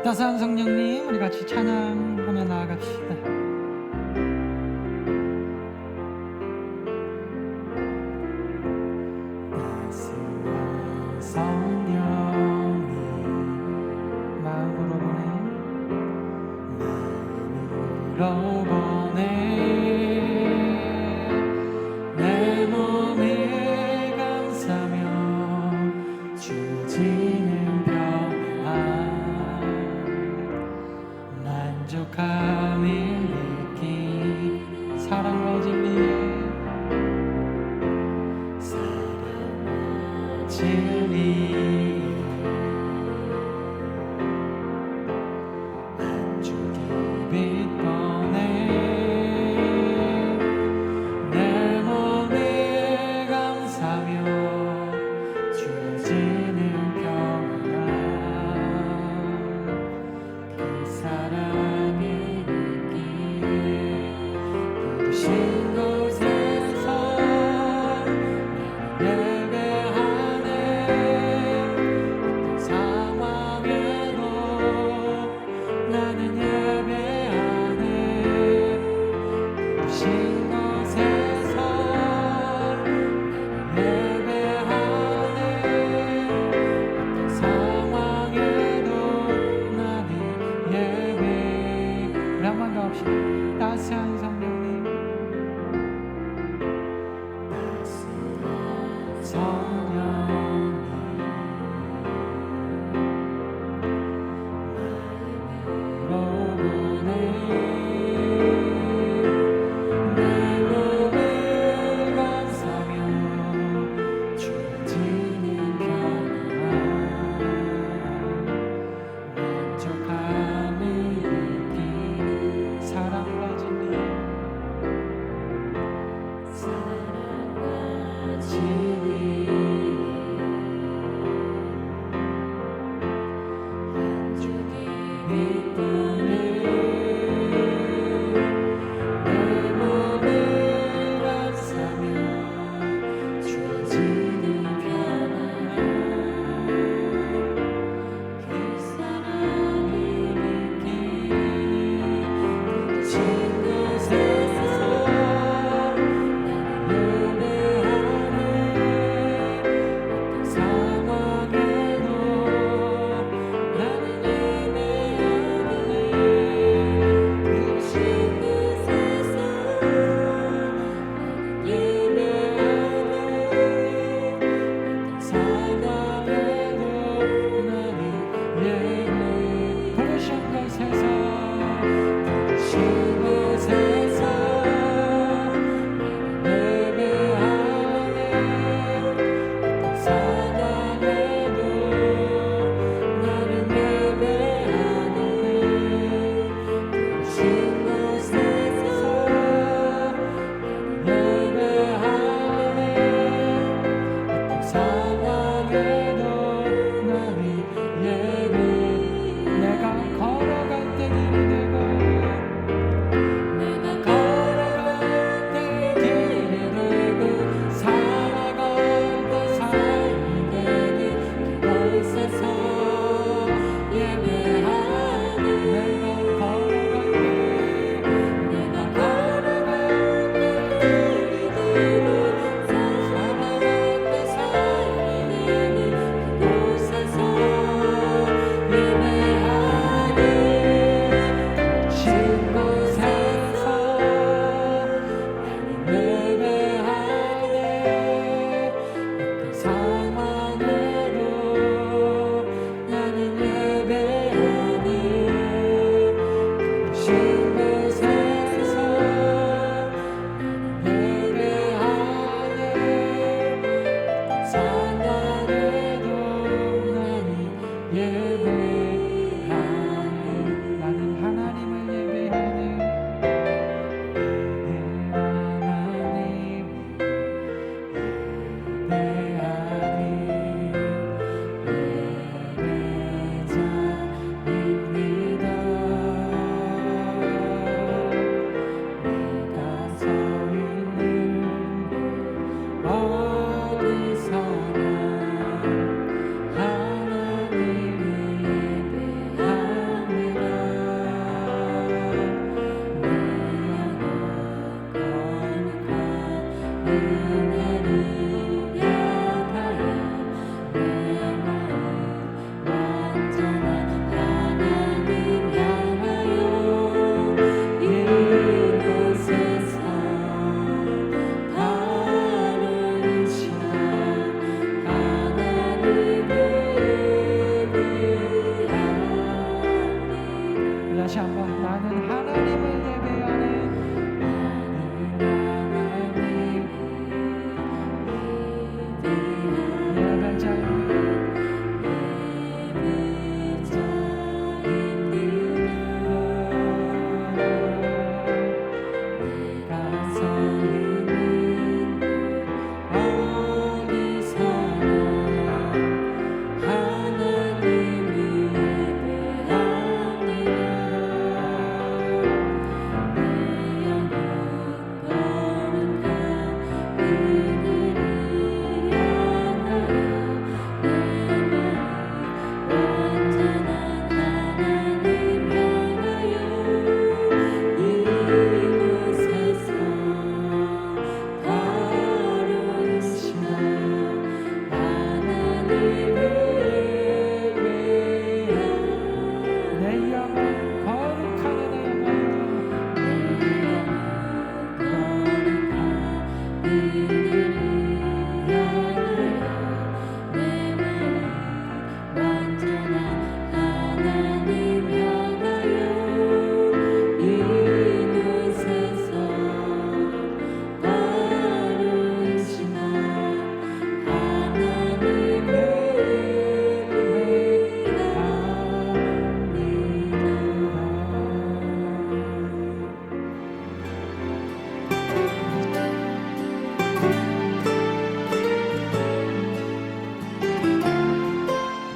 따스한 성령님, 우리 같이 찬양하며 나아갑시다. 따스한 성령님, 마음으로 보내 내 몸에 감싸며 주지는 평안 만족함을 느끼 사랑과 진리의 만족이 빛보내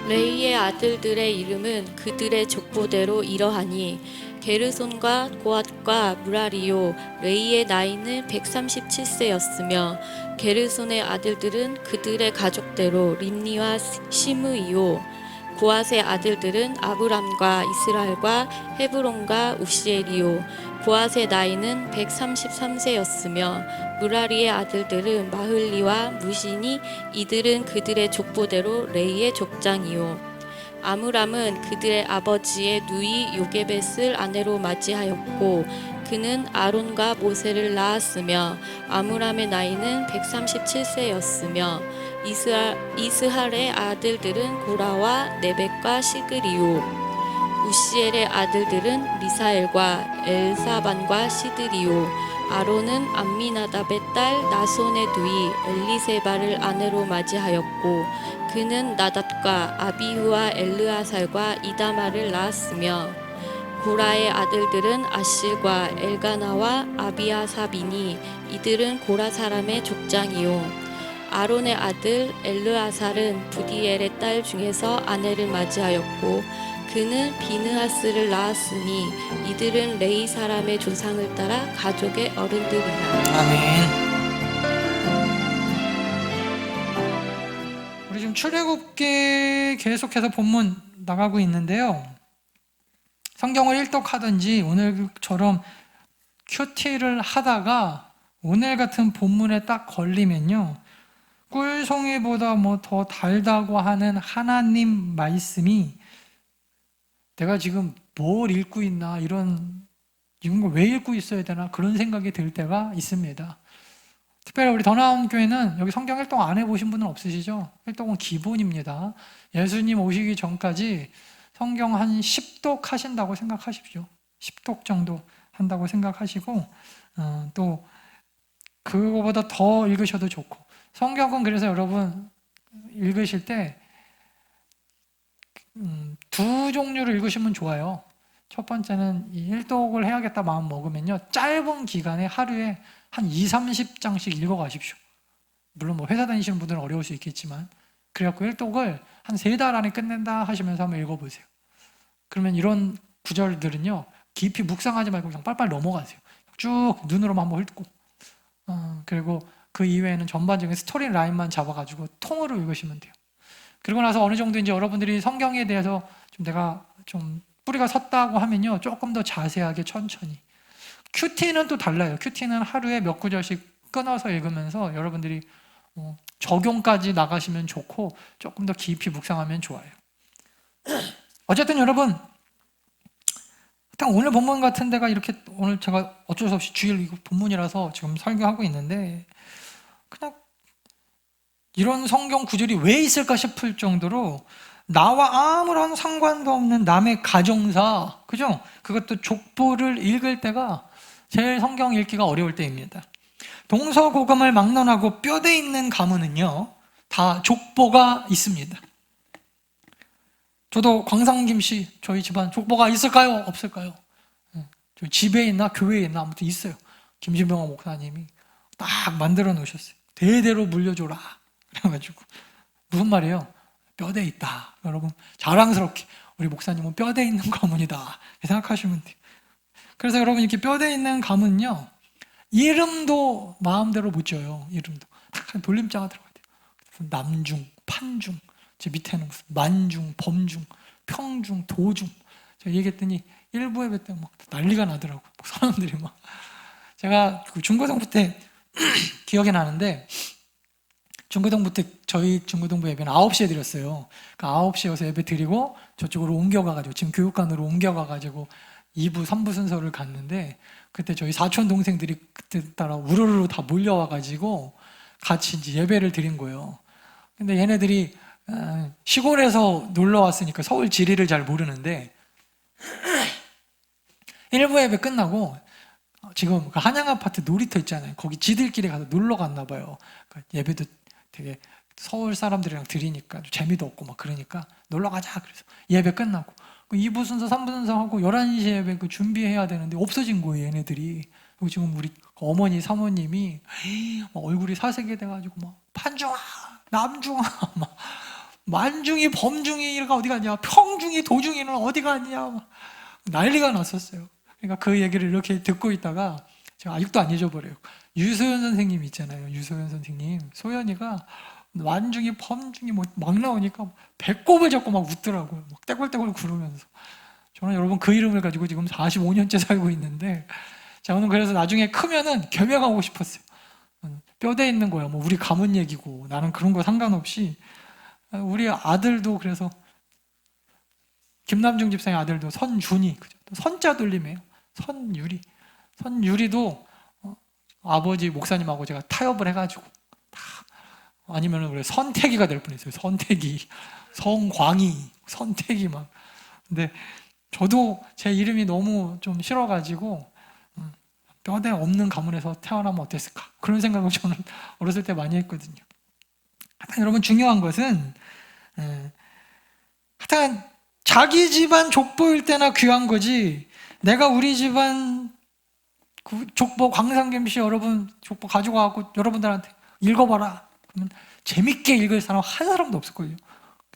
레이의 아들들의 이름은 그들의 족보대로 이러하니 게르손과 고앗과 무라리요. 레이의 나이는 137세였으며 게르손의 아들들은 그들의 가족대로 림니와 시므이요. 고앗의 아들들은 아브람과 이스라엘과 헤브론과 우시엘이요. 고앗의 나이는 133세였으며 무라리의 아들들은 마흘리와 무시니 이들은 그들의 족보대로 레이의 족장이요. 아므람은 그들의 아버지의 누이 요게벳을 아내로 맞이하였고 그는 아론과 모세를 낳았으며 아므람의 나이는 137세였으며 이스할의 아들들은 고라와 네벡과 시그리요. 우시엘의 아들들은 미사엘과 엘사반과 시드리요. 아론은 암미나답의 딸 나손의 누이 엘리세바를 아내로 맞이하였고 그는 나답과 아비후와 엘르아살과 이다마를 낳았으며 고라의 아들들은 아실과 엘가나와 아비아사비니 이들은 고라 사람의 족장이요. 아론의 아들 엘르아살은 부디엘의 딸 중에서 아내를 맞이하였고 그는 비느하스를 낳았으니 이들은 레이 사람의 조상을 따라 가족의 어른들이라. 아멘. 우리 지금 출애굽기 계속해서 본문 나가고 있는데요. 성경을 일독하든지 오늘처럼 큐티를 하다가 오늘 같은 본문에 딱 걸리면요, 꿀송이보다 뭐 더 달다고 하는 하나님 말씀이 내가 지금 뭘 읽고 있나, 이런 걸 왜 읽고 있어야 되나, 그런 생각이 들 때가 있습니다. 특별히 우리 더 나은 교회는 여기 성경 일독 안 해보신 분은 없으시죠? 일독은 기본입니다. 예수님 오시기 전까지 성경 한 10독 하신다고 생각하십시오. 10독 정도 한다고 생각하시고 또 그거보다 더 읽으셔도 좋고, 성경은 그래서 여러분 읽으실 때 두 종류를 읽으시면 좋아요. 첫 번째는 이 일독을 해야겠다 마음 먹으면요, 짧은 기간에 하루에 한 20-30장씩 읽어가십시오. 물론 뭐 회사 다니시는 분들은 어려울 수 있겠지만, 그래갖고 일독을 한 3달 안에 끝낸다 하시면서 한번 읽어보세요. 그러면 이런 구절들은요, 깊이 묵상하지 말고 그냥 빨빨 넘어가세요. 쭉 눈으로만 한번 훑고, 그리고 그 이외에는 전반적인 스토리 라인만 잡아가지고 통으로 읽으시면 돼요. 그리고 나서 어느 정도 이제 여러분들이 성경에 대해서 좀 내가 좀 뿌리가 섰다고 하면요, 조금 더 자세하게 천천히. 큐티는 또 달라요. 큐티는 하루에 몇 구절씩 끊어서 읽으면서 여러분들이 적용까지 나가시면 좋고, 조금 더 깊이 묵상하면 좋아요. 어쨌든 여러분, 오늘 본문 같은 데가 이렇게, 오늘 제가 어쩔 수 없이 주일 본문이라서 지금 설교하고 있는데, 그냥 이런 성경 구절이 왜 있을까 싶을 정도로 나와 아무런 상관도 없는 남의 가정사, 그죠? 그것도 족보를 읽을 때가 제일 성경 읽기가 어려울 때입니다. 동서고금을 막론하고 뼈대 있는 가문은요, 다 족보가 있습니다. 저도 광상김씨 저희 집안 족보가 있을까요? 없을까요? 저희 집에 있나 교회에 있나 아무튼 있어요. 김진병호 목사님이 딱 만들어 놓으셨어요. 대대로 물려줘라 그래가지고. 무슨 말이에요? 뼈대 있다. 여러분 자랑스럽게 우리 목사님은 뼈대 있는 가문이다 생각하시면 돼요. 그래서 여러분 이렇게 뼈대 있는 가문은요, 이름도 마음대로 못 지어요. 이름도 딱 돌림자가 들어가야 돼요. 남중, 판중, 제 밑에는 무슨 만중, 범중, 평중, 도중. 제가 얘기했더니 일부 예배 때 막 난리가 나더라고요. 사람들이 막. 제가 중고등부 때 기억이 나는데, 중고등부 때 저희 중고등부 예배는 9시에 드렸어요. 그 9시에 와서 예배 드리고 저쪽으로 옮겨가가지고, 지금 교육관으로 옮겨가가지고 2부, 3부 순서를 갔는데, 그때 저희 사촌 동생들이 그때 따라 우르르 다 몰려와가지고 같이 이제 예배를 드린 거예요. 근데 얘네들이 시골에서 놀러 왔으니까 서울 지리를 잘 모르는데 1부 예배 끝나고 지금 그 한양 아파트 놀이터 있잖아요. 거기 지들끼리 가서 놀러 갔나 봐요. 예배도 되게 서울 사람들이랑 드리니까 재미도 없고 막 그러니까 놀러 가자. 그래서 예배 끝나고 2부 순서, 3부 순서 하고 11시 예배 그 준비해야 되는데 없어진 거예요, 얘네들이. 그리고 지금 우리 어머니, 사모님이 얼굴이 사색이 돼가지고 막 판중아, 남중아, 막 만중이, 범중이 이가 어디 갔냐, 평중이, 도중이는 어디 갔냐, 막 난리가 났었어요. 그러니까 그 얘기를 이렇게 듣고 있다가 제가 아직도 안 잊어버려요. 유소연 선생님 있잖아요. 유소연 선생님. 소연이가 완중이, 범중이 뭐 막 나오니까 배꼽을 잡고 막 웃더라고요. 막 떼굴떼굴 구르면서. 저는 여러분 그 이름을 가지고 지금 45년째 살고 있는데 저는 그래서 나중에 크면은 겸양하고 싶었어요. 뼈대 있는 거야. 뭐 우리 가문 얘기고 나는 그런 거 상관없이 우리 아들도 그래서 김남중 집사의 아들도 선준이, 그죠? 선자 돌림이에요. 선유리. 선유리도 아버지 목사님하고 제가 타협을 해가지고 아니면 우리 선택이가 될 뻔했어요. 선택이, 성광이, 선택이 막. 근데 저도 제 이름이 너무 좀 싫어가지고 뼈대 없는 가문에서 태어나면 어땠을까? 그런 생각을 저는 어렸을 때 많이 했거든요. 하여튼 여러분 중요한 것은 하여튼 자기 집안 족보일 때나 귀한 거지 내가 우리 집안 그 족보 광상겸씨 여러분 족보 가지고 와서 여러분들한테 읽어봐라. 그러면 재밌게 읽을 사람 한 사람도 없을 거예요.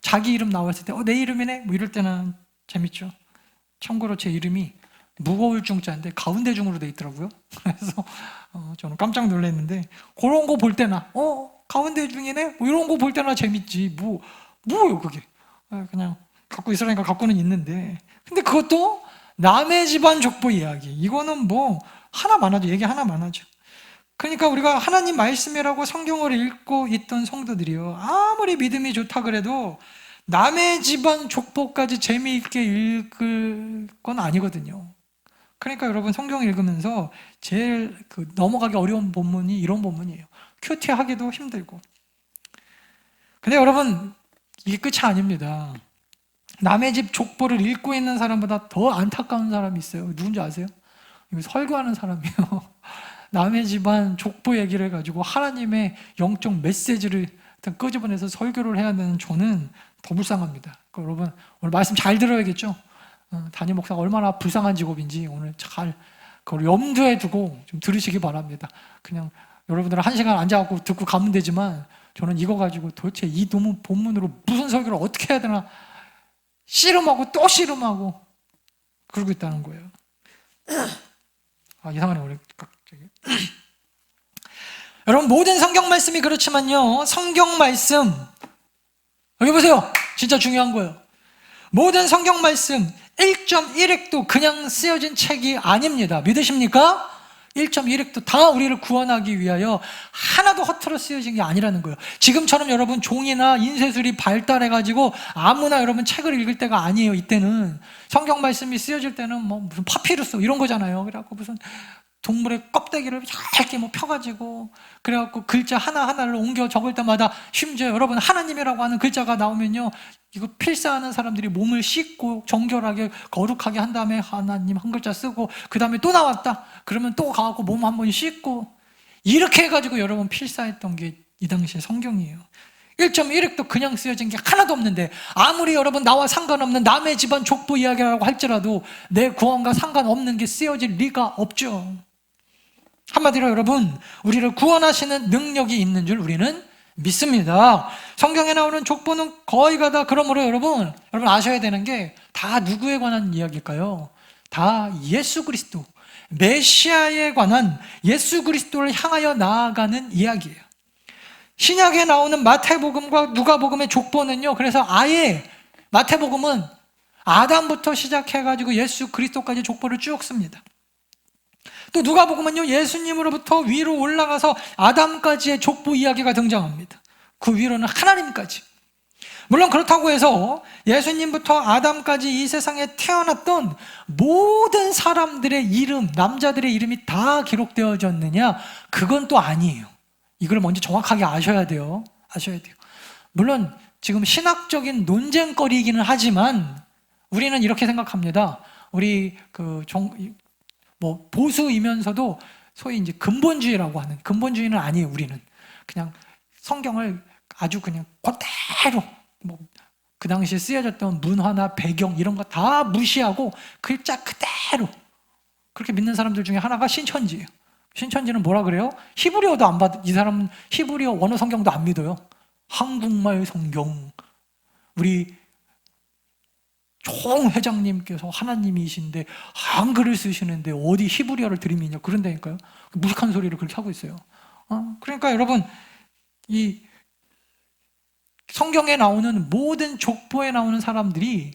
자기 이름 나왔을 때 내 이름이네? 뭐 이럴 때는 재밌죠. 참고로 제 이름이 무거울 중자인데 가운데 중으로 돼 있더라고요. 그래서 저는 깜짝 놀랐는데 그런 거 볼 때나 가운데 중이네? 뭐 이런 거 볼 때나 재밌지. 뭐요 그게. 그냥 갖고 있으라니까 갖고는 있는데 근데 그것도 남의 집안 족보 이야기. 이거는 뭐 하나만 하죠. 얘기 하나만 하죠. 그러니까 우리가 하나님 말씀이라고 성경을 읽고 있던 성도들이요. 아무리 믿음이 좋다 그래도 남의 집안 족보까지 재미있게 읽을 건 아니거든요. 그러니까 여러분 성경 읽으면서 제일 넘어가기 어려운 본문이 이런 본문이에요. 큐티하기도 힘들고. 근데 여러분 이게 끝이 아닙니다. 남의 집 족보를 읽고 있는 사람보다 더 안타까운 사람이 있어요. 누군지 아세요? 이거 설교하는 사람이에요. 남의 집안 족보 얘기를 가지고 하나님의 영적 메시지를 끄집어내서 설교를 해야 되는 저는 더 불쌍합니다. 그러니까 여러분 오늘 말씀 잘 들어야겠죠? 담임 목사가 얼마나 불쌍한 직업인지 오늘 잘 그걸 염두에 두고 좀 들으시기 바랍니다. 그냥 여러분들은 1시간 앉아갖고 듣고 가면 되지만 저는 이거 가지고 도대체 이 본문으로 무슨 설교를 어떻게 해야 되나 씨름하고 또 씨름하고 그러고 있다는 거예요. 이상하네 원래 갑자기. 여러분 모든 성경 말씀이 그렇지만요. 성경 말씀 여기 보세요. 진짜 중요한 거예요. 모든 성경 말씀 1.1획도 그냥 쓰여진 책이 아닙니다. 믿으십니까? 1.1획도 다 우리를 구원하기 위하여 하나도 허투루 쓰여진 게 아니라는 거예요. 지금처럼 여러분 종이나 인쇄술이 발달해가지고 아무나 여러분 책을 읽을 때가 아니에요. 이때는 성경 말씀이 쓰여질 때는 뭐 무슨 파피루스 이런 거잖아요. 그래갖고 무슨 동물의 껍데기를 얇게 뭐 펴가지고 그래갖고 글자 하나하나를 옮겨 적을 때마다 심지어 여러분 하나님이라고 하는 글자가 나오면요 이거 필사하는 사람들이 몸을 씻고 정결하게 거룩하게 한 다음에 하나님 한 글자 쓰고 그 다음에 또 나왔다 그러면 또 가갖고 몸 한 번 씻고 이렇게 해가지고 여러분 필사했던 게 이 당시의 성경이에요. 1.1획도 그냥 쓰여진 게 하나도 없는데 아무리 여러분 나와 상관없는 남의 집안 족보 이야기라고 할지라도 내 구원과 상관없는 게 쓰여질 리가 없죠. 한마디로 여러분 우리를 구원하시는 능력이 있는 줄 우리는 믿습니다. 성경에 나오는 족보는 거의 다 그러므로 여러분 아셔야 되는 게 다 누구에 관한 이야기일까요? 다 예수 그리스도 메시아에 관한 예수 그리스도를 향하여 나아가는 이야기예요. 신약에 나오는 마태복음과 누가복음의 족보는요 그래서 아예 마태복음은 아담부터 시작해가지고 예수 그리스도까지 족보를 쭉 씁니다. 또 누가복음은요 예수님으로부터 위로 올라가서 아담까지의 족보 이야기가 등장합니다. 그 위로는 하나님까지. 물론 그렇다고 해서 예수님부터 아담까지 이 세상에 태어났던 모든 사람들의 이름, 남자들의 이름이 다 기록되어졌느냐? 그건 또 아니에요. 이걸 먼저 정확하게 아셔야 돼요. 물론 지금 신학적인 논쟁거리이기는 하지만 우리는 이렇게 생각합니다. 우리 보수이면서도 소위 이제 근본주의라고 하는, 근본주의는 아니에요. 우리는 그냥 성경을 아주 그냥 그대로 그 당시에 쓰여졌던 문화나 배경 이런 거 다 무시하고 글자 그대로 그렇게 믿는 사람들 중에 하나가 신천지예요. 신천지는 뭐라 그래요? 히브리어도 안 받, 이 사람은 히브리어 원어 성경도 안 믿어요. 한국말 성경. 우리 총 회장님께서 하나님이신데 한글을 쓰시는데 어디 히브리어를 들이미냐 그런다니까요. 무식한 소리를 그렇게 하고 있어요. 그러니까 여러분, 이 성경에 나오는 모든 족보에 나오는 사람들이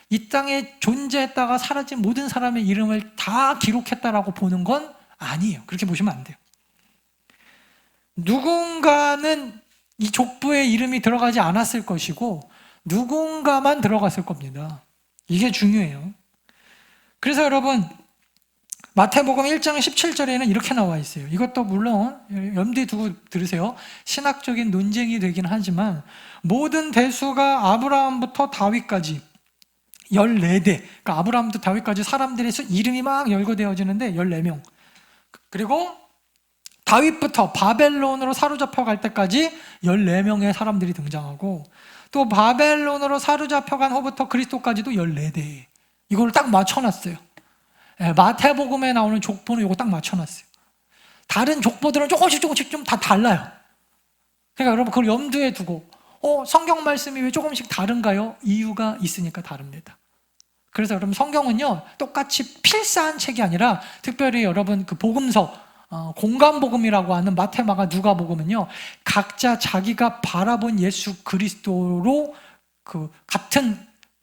이 땅에 존재했다가 사라진 모든 사람의 이름을 다 기록했다라고 보는 건 아니에요. 그렇게 보시면 안 돼요. 누군가는 이 족보에 이름이 들어가지 않았을 것이고 누군가만 들어갔을 겁니다. 이게 중요해요. 그래서 여러분, 마태복음 1장 17절에는 이렇게 나와 있어요. 이것도 물론 염두에 두고 들으세요. 신학적인 논쟁이 되긴 하지만 모든 대수가 아브라함부터 다윗까지 14대, 그러니까 아브라함부터 다윗까지 사람들의 이름이 막 열거되어지는데 14명. 그리고 다윗부터 바벨론으로 사로잡혀 갈 때까지 14명의 사람들이 등장하고 또 바벨론으로 사로잡혀 간 후부터 그리스도까지도 14대. 이걸 딱 맞춰놨어요. 마태복음에 나오는 족보는 이거 딱 맞춰놨어요. 다른 족보들은 조금씩 좀 다 달라요. 그러니까 여러분 그걸 염두에 두고 성경 말씀이 왜 조금씩 다른가요? 이유가 있으니까 다릅니다. 그래서 여러분 성경은요 똑같이 필사한 책이 아니라 특별히 여러분 그 복음서 공간복음이라고 하는 마태, 마가, 누가복음은요 각자 자기가 바라본 예수 그리스도로 그 같은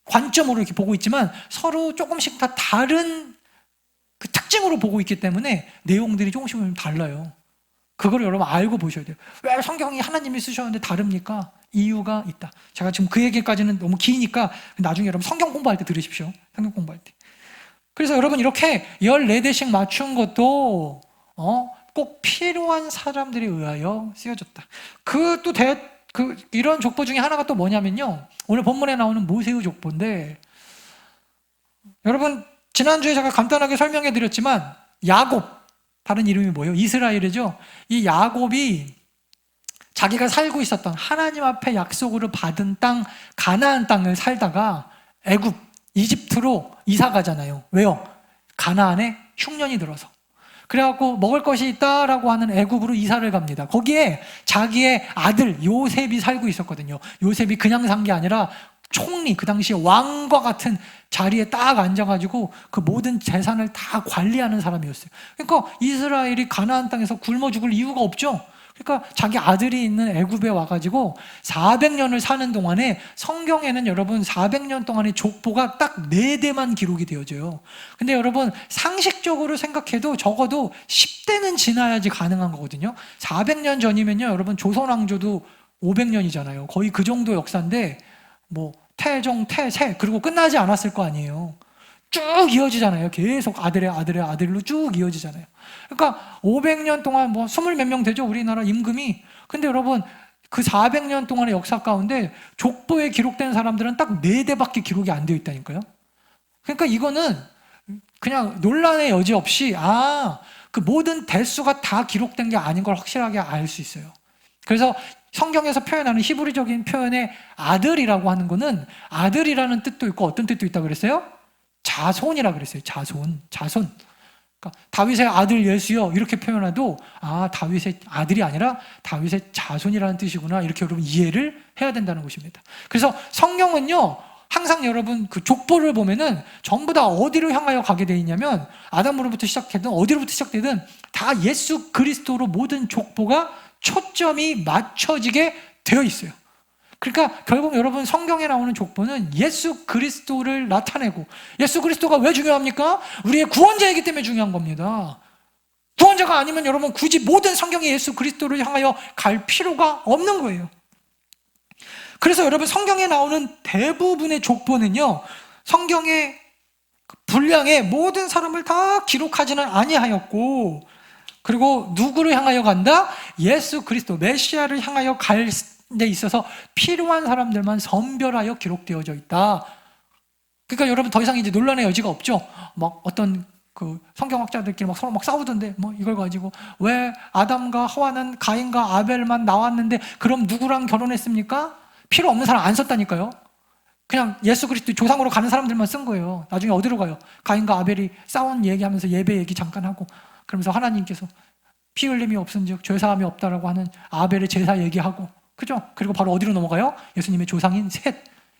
관점으로 이렇게 보고 있지만 서로 조금씩 다 다른 그 특징으로 보고 있기 때문에 내용들이 조금씩 달라요. 그걸 여러분 알고 보셔야 돼요. 왜 성경이 하나님이 쓰셨는데 다릅니까? 이유가 있다. 제가 지금 그 얘기까지는 너무 기니까 나중에 여러분 성경 공부할 때 들으십시오. 성경 공부할 때. 그래서 여러분 이렇게 14대씩 맞춘 것도 꼭 필요한 사람들에 의하여 쓰여졌다. 이런 족보 중에 하나가 또 뭐냐면요. 오늘 본문에 나오는 모세의 족보인데 여러분 지난주에 제가 간단하게 설명해 드렸지만 야곱, 다른 이름이 뭐예요? 이스라엘이죠. 이 야곱이 자기가 살고 있었던 하나님 앞에 약속으로 받은 땅 가나안 땅을 살다가 애굽, 이집트로 이사 가잖아요. 왜요? 가나안에 흉년이 들어서. 그래갖고 먹을 것이 있다라고 하는 애굽으로 이사를 갑니다. 거기에 자기의 아들 요셉이 살고 있었거든요. 요셉이 그냥 산 게 아니라 총리, 그 당시에 왕과 같은 자리에 딱 앉아가지고 그 모든 재산을 다 관리하는 사람이었어요. 그러니까 이스라엘이 가나안 땅에서 굶어 죽을 이유가 없죠. 그러니까 자기 아들이 있는 애굽에 와가지고 400년을 사는 동안에 성경에는 여러분 400년 동안의 족보가 딱 4대만 기록이 되어져요. 근데 여러분 상식적으로 생각해도 적어도 10대는 지나야지 가능한 거거든요. 400년 전이면요 여러분 조선왕조도 500년이잖아요. 거의 그 정도 역사인데 태종, 태세 그리고 끝나지 않았을 거 아니에요. 쭉 이어지잖아요. 계속 아들의 아들로 쭉 이어지잖아요. 그러니까 500년 동안 20몇 명 되죠. 우리나라 임금이. 근데 여러분 그 400년 동안의 역사 가운데 족보에 기록된 사람들은 딱 4대밖에 기록이 안 되어 있다니까요. 그러니까 이거는 그냥 논란의 여지 없이 그 모든 대수가 다 기록된 게 아닌 걸 확실하게 알 수 있어요. 그래서 성경에서 표현하는 히브리적인 표현의 아들이라고 하는 거는 아들이라는 뜻도 있고 어떤 뜻도 있다고 그랬어요? 자손이라 그랬어요. 자손. 그러니까 다윗의 아들 예수여 이렇게 표현해도 다윗의 아들이 아니라 다윗의 자손이라는 뜻이구나 이렇게 여러분 이해를 해야 된다는 것입니다. 그래서 성경은요 항상 여러분 그 족보를 보면은 전부 다 어디로 향하여 가게 돼 있냐면 아담으로부터 시작되든 어디로부터 시작되든 다 예수 그리스도로 모든 족보가 초점이 맞춰지게 되어 있어요. 그러니까 결국 여러분 성경에 나오는 족보는 예수 그리스도를 나타내고 예수 그리스도가 왜 중요합니까? 우리의 구원자이기 때문에 중요한 겁니다. 구원자가 아니면 여러분 굳이 모든 성경이 예수 그리스도를 향하여 갈 필요가 없는 거예요. 그래서 여러분 성경에 나오는 대부분의 족보는요 성경의 분량에 모든 사람을 다 기록하지는 아니하였고 그리고 누구를 향하여 간다? 예수 그리스도 메시아를 향하여 갈 데 있어서 필요한 사람들만 선별하여 기록되어져 있다. 그러니까 여러분 더 이상 이제 논란의 여지가 없죠. 막 어떤 그 성경학자들끼리 막 서로 막 싸우던데 뭐 이걸 가지고 왜 아담과 하와는 가인과 아벨만 나왔는데 그럼 누구랑 결혼했습니까? 필요 없는 사람 안 썼다니까요. 그냥 예수 그리스도 조상으로 가는 사람들만 쓴 거예요. 나중에 어디로 가요? 가인과 아벨이 싸운 얘기하면서 예배 얘기 잠깐 하고 그러면서 하나님께서 피 흘림이 없은즉 죄사함이 없다라고 하는 아벨의 제사 얘기하고 그죠? 그리고 바로 어디로 넘어가요? 예수님의 조상인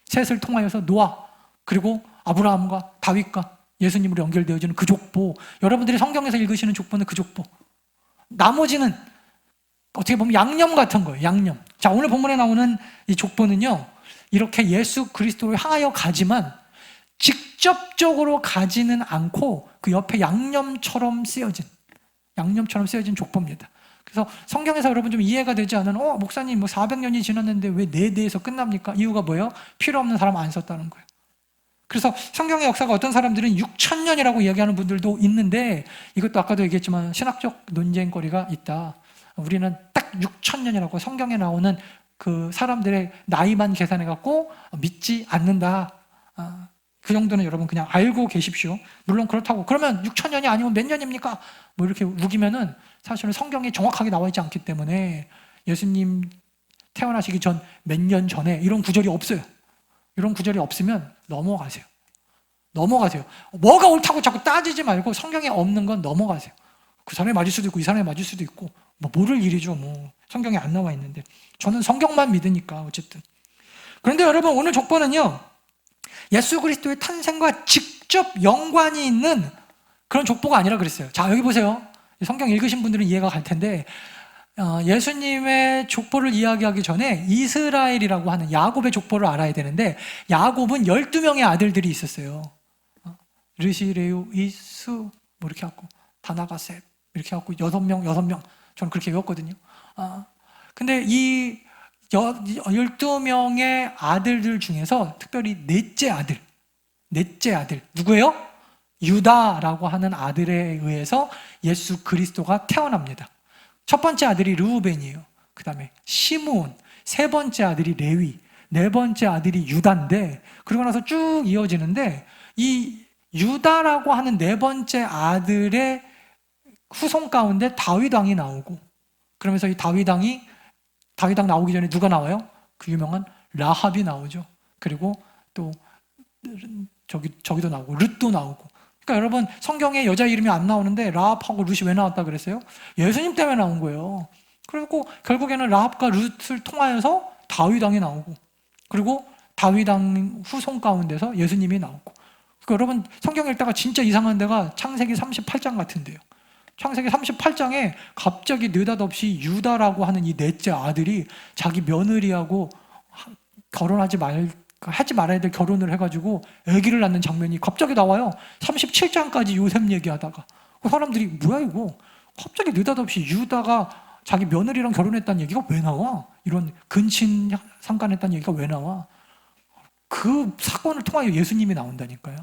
셋을 통하여서 노아 그리고 아브라함과 다윗과 예수님으로 연결되어지는 그 족보. 여러분들이 성경에서 읽으시는 족보는 그 족보. 나머지는 어떻게 보면 양념 같은 거예요. 양념. 자, 오늘 본문에 나오는 이 족보는요, 이렇게 예수 그리스도를 향하여 가지만 직접적으로 가지는 않고 그 옆에 양념처럼 쓰여진 족보입니다. 그래서 성경에서 여러분 좀 이해가 되지 않은 목사님 뭐 400년이 지났는데 왜 내 대에서 끝납니까? 이유가 뭐예요? 필요 없는 사람 안 썼다는 거예요. 그래서 성경의 역사가 어떤 사람들은 6,000년이라고 이야기하는 분들도 있는데 이것도 아까도 얘기했지만 신학적 논쟁거리가 있다. 우리는 딱 6,000년이라고 성경에 나오는 그 사람들의 나이만 계산해갖고 믿지 않는다. 그 정도는 여러분 그냥 알고 계십시오. 물론 그렇다고 그러면 6,000년이 아니면 몇 년입니까? 뭐 이렇게 우기면은 사실은 성경에 정확하게 나와 있지 않기 때문에 예수님 태어나시기 전 몇 년 전에 이런 구절이 없어요. 이런 구절이 없으면 넘어가세요. 뭐가 옳다고 자꾸 따지지 말고 성경에 없는 건 넘어가세요. 그 사람이 맞을 수도 있고 이 사람이 맞을 수도 있고 뭐 모를 일이죠. 뭐 성경에 안 나와 있는데 저는 성경만 믿으니까 어쨌든. 그런데 여러분 오늘 족보는요, 예수 그리스도의 탄생과 직접 연관이 있는 그런 족보가 아니라 그랬어요. 자, 여기 보세요. 성경 읽으신 분들은 이해가 갈 텐데 예수님의 족보를 이야기하기 전에 이스라엘이라고 하는 야곱의 족보를 알아야 되는데 야곱은 12명의 아들들이 있었어요. 르시, 레우, 이수 뭐 이렇게 하고 다나가셋 이렇게 하고 6명 저는 그렇게 외웠거든요. 근데 이 12명의 아들들 중에서 특별히 넷째 아들 누구예요? 유다라고 하는 아들에 의해서 예수 그리스도가 태어납니다. 첫 번째 아들이 르우벤이에요. 그 다음에 시므온, 세 번째 아들이 레위, 네 번째 아들이 유다인데 그러고 나서 쭉 이어지는데 이 유다라고 하는 네 번째 아들의 후손 가운데 다윗 왕이 나오고 그러면서 이 다윗 왕 나오기 전에 누가 나와요? 그 유명한 라합이 나오죠. 그리고 또 저기도 나오고 룻도 나오고. 그러니까 여러분 성경에 여자 이름이 안 나오는데 라합하고 룻이 왜 나왔다 그랬어요? 예수님 때문에 나온 거예요. 그리고 결국에는 라합과 룻을 통하여서 다윗 왕이 나오고 그리고 다윗 왕 후손 가운데서 예수님이 나오고. 그러니까 여러분 성경 읽다가 진짜 이상한 데가 창세기 38장 같은데요. 창세기 38장에 갑자기 느닷없이 유다라고 하는 이 넷째 아들이 자기 며느리하고 하지 말아야 될 결혼을 해가지고 아기를 낳는 장면이 갑자기 나와요. 37장까지 요셉 얘기하다가 사람들이 뭐야 이거 갑자기 느닷없이 유다가 자기 며느리랑 결혼했다는 얘기가 왜 나와? 이런 근친 상간했다는 얘기가 왜 나와? 그 사건을 통하여 예수님이 나온다니까요.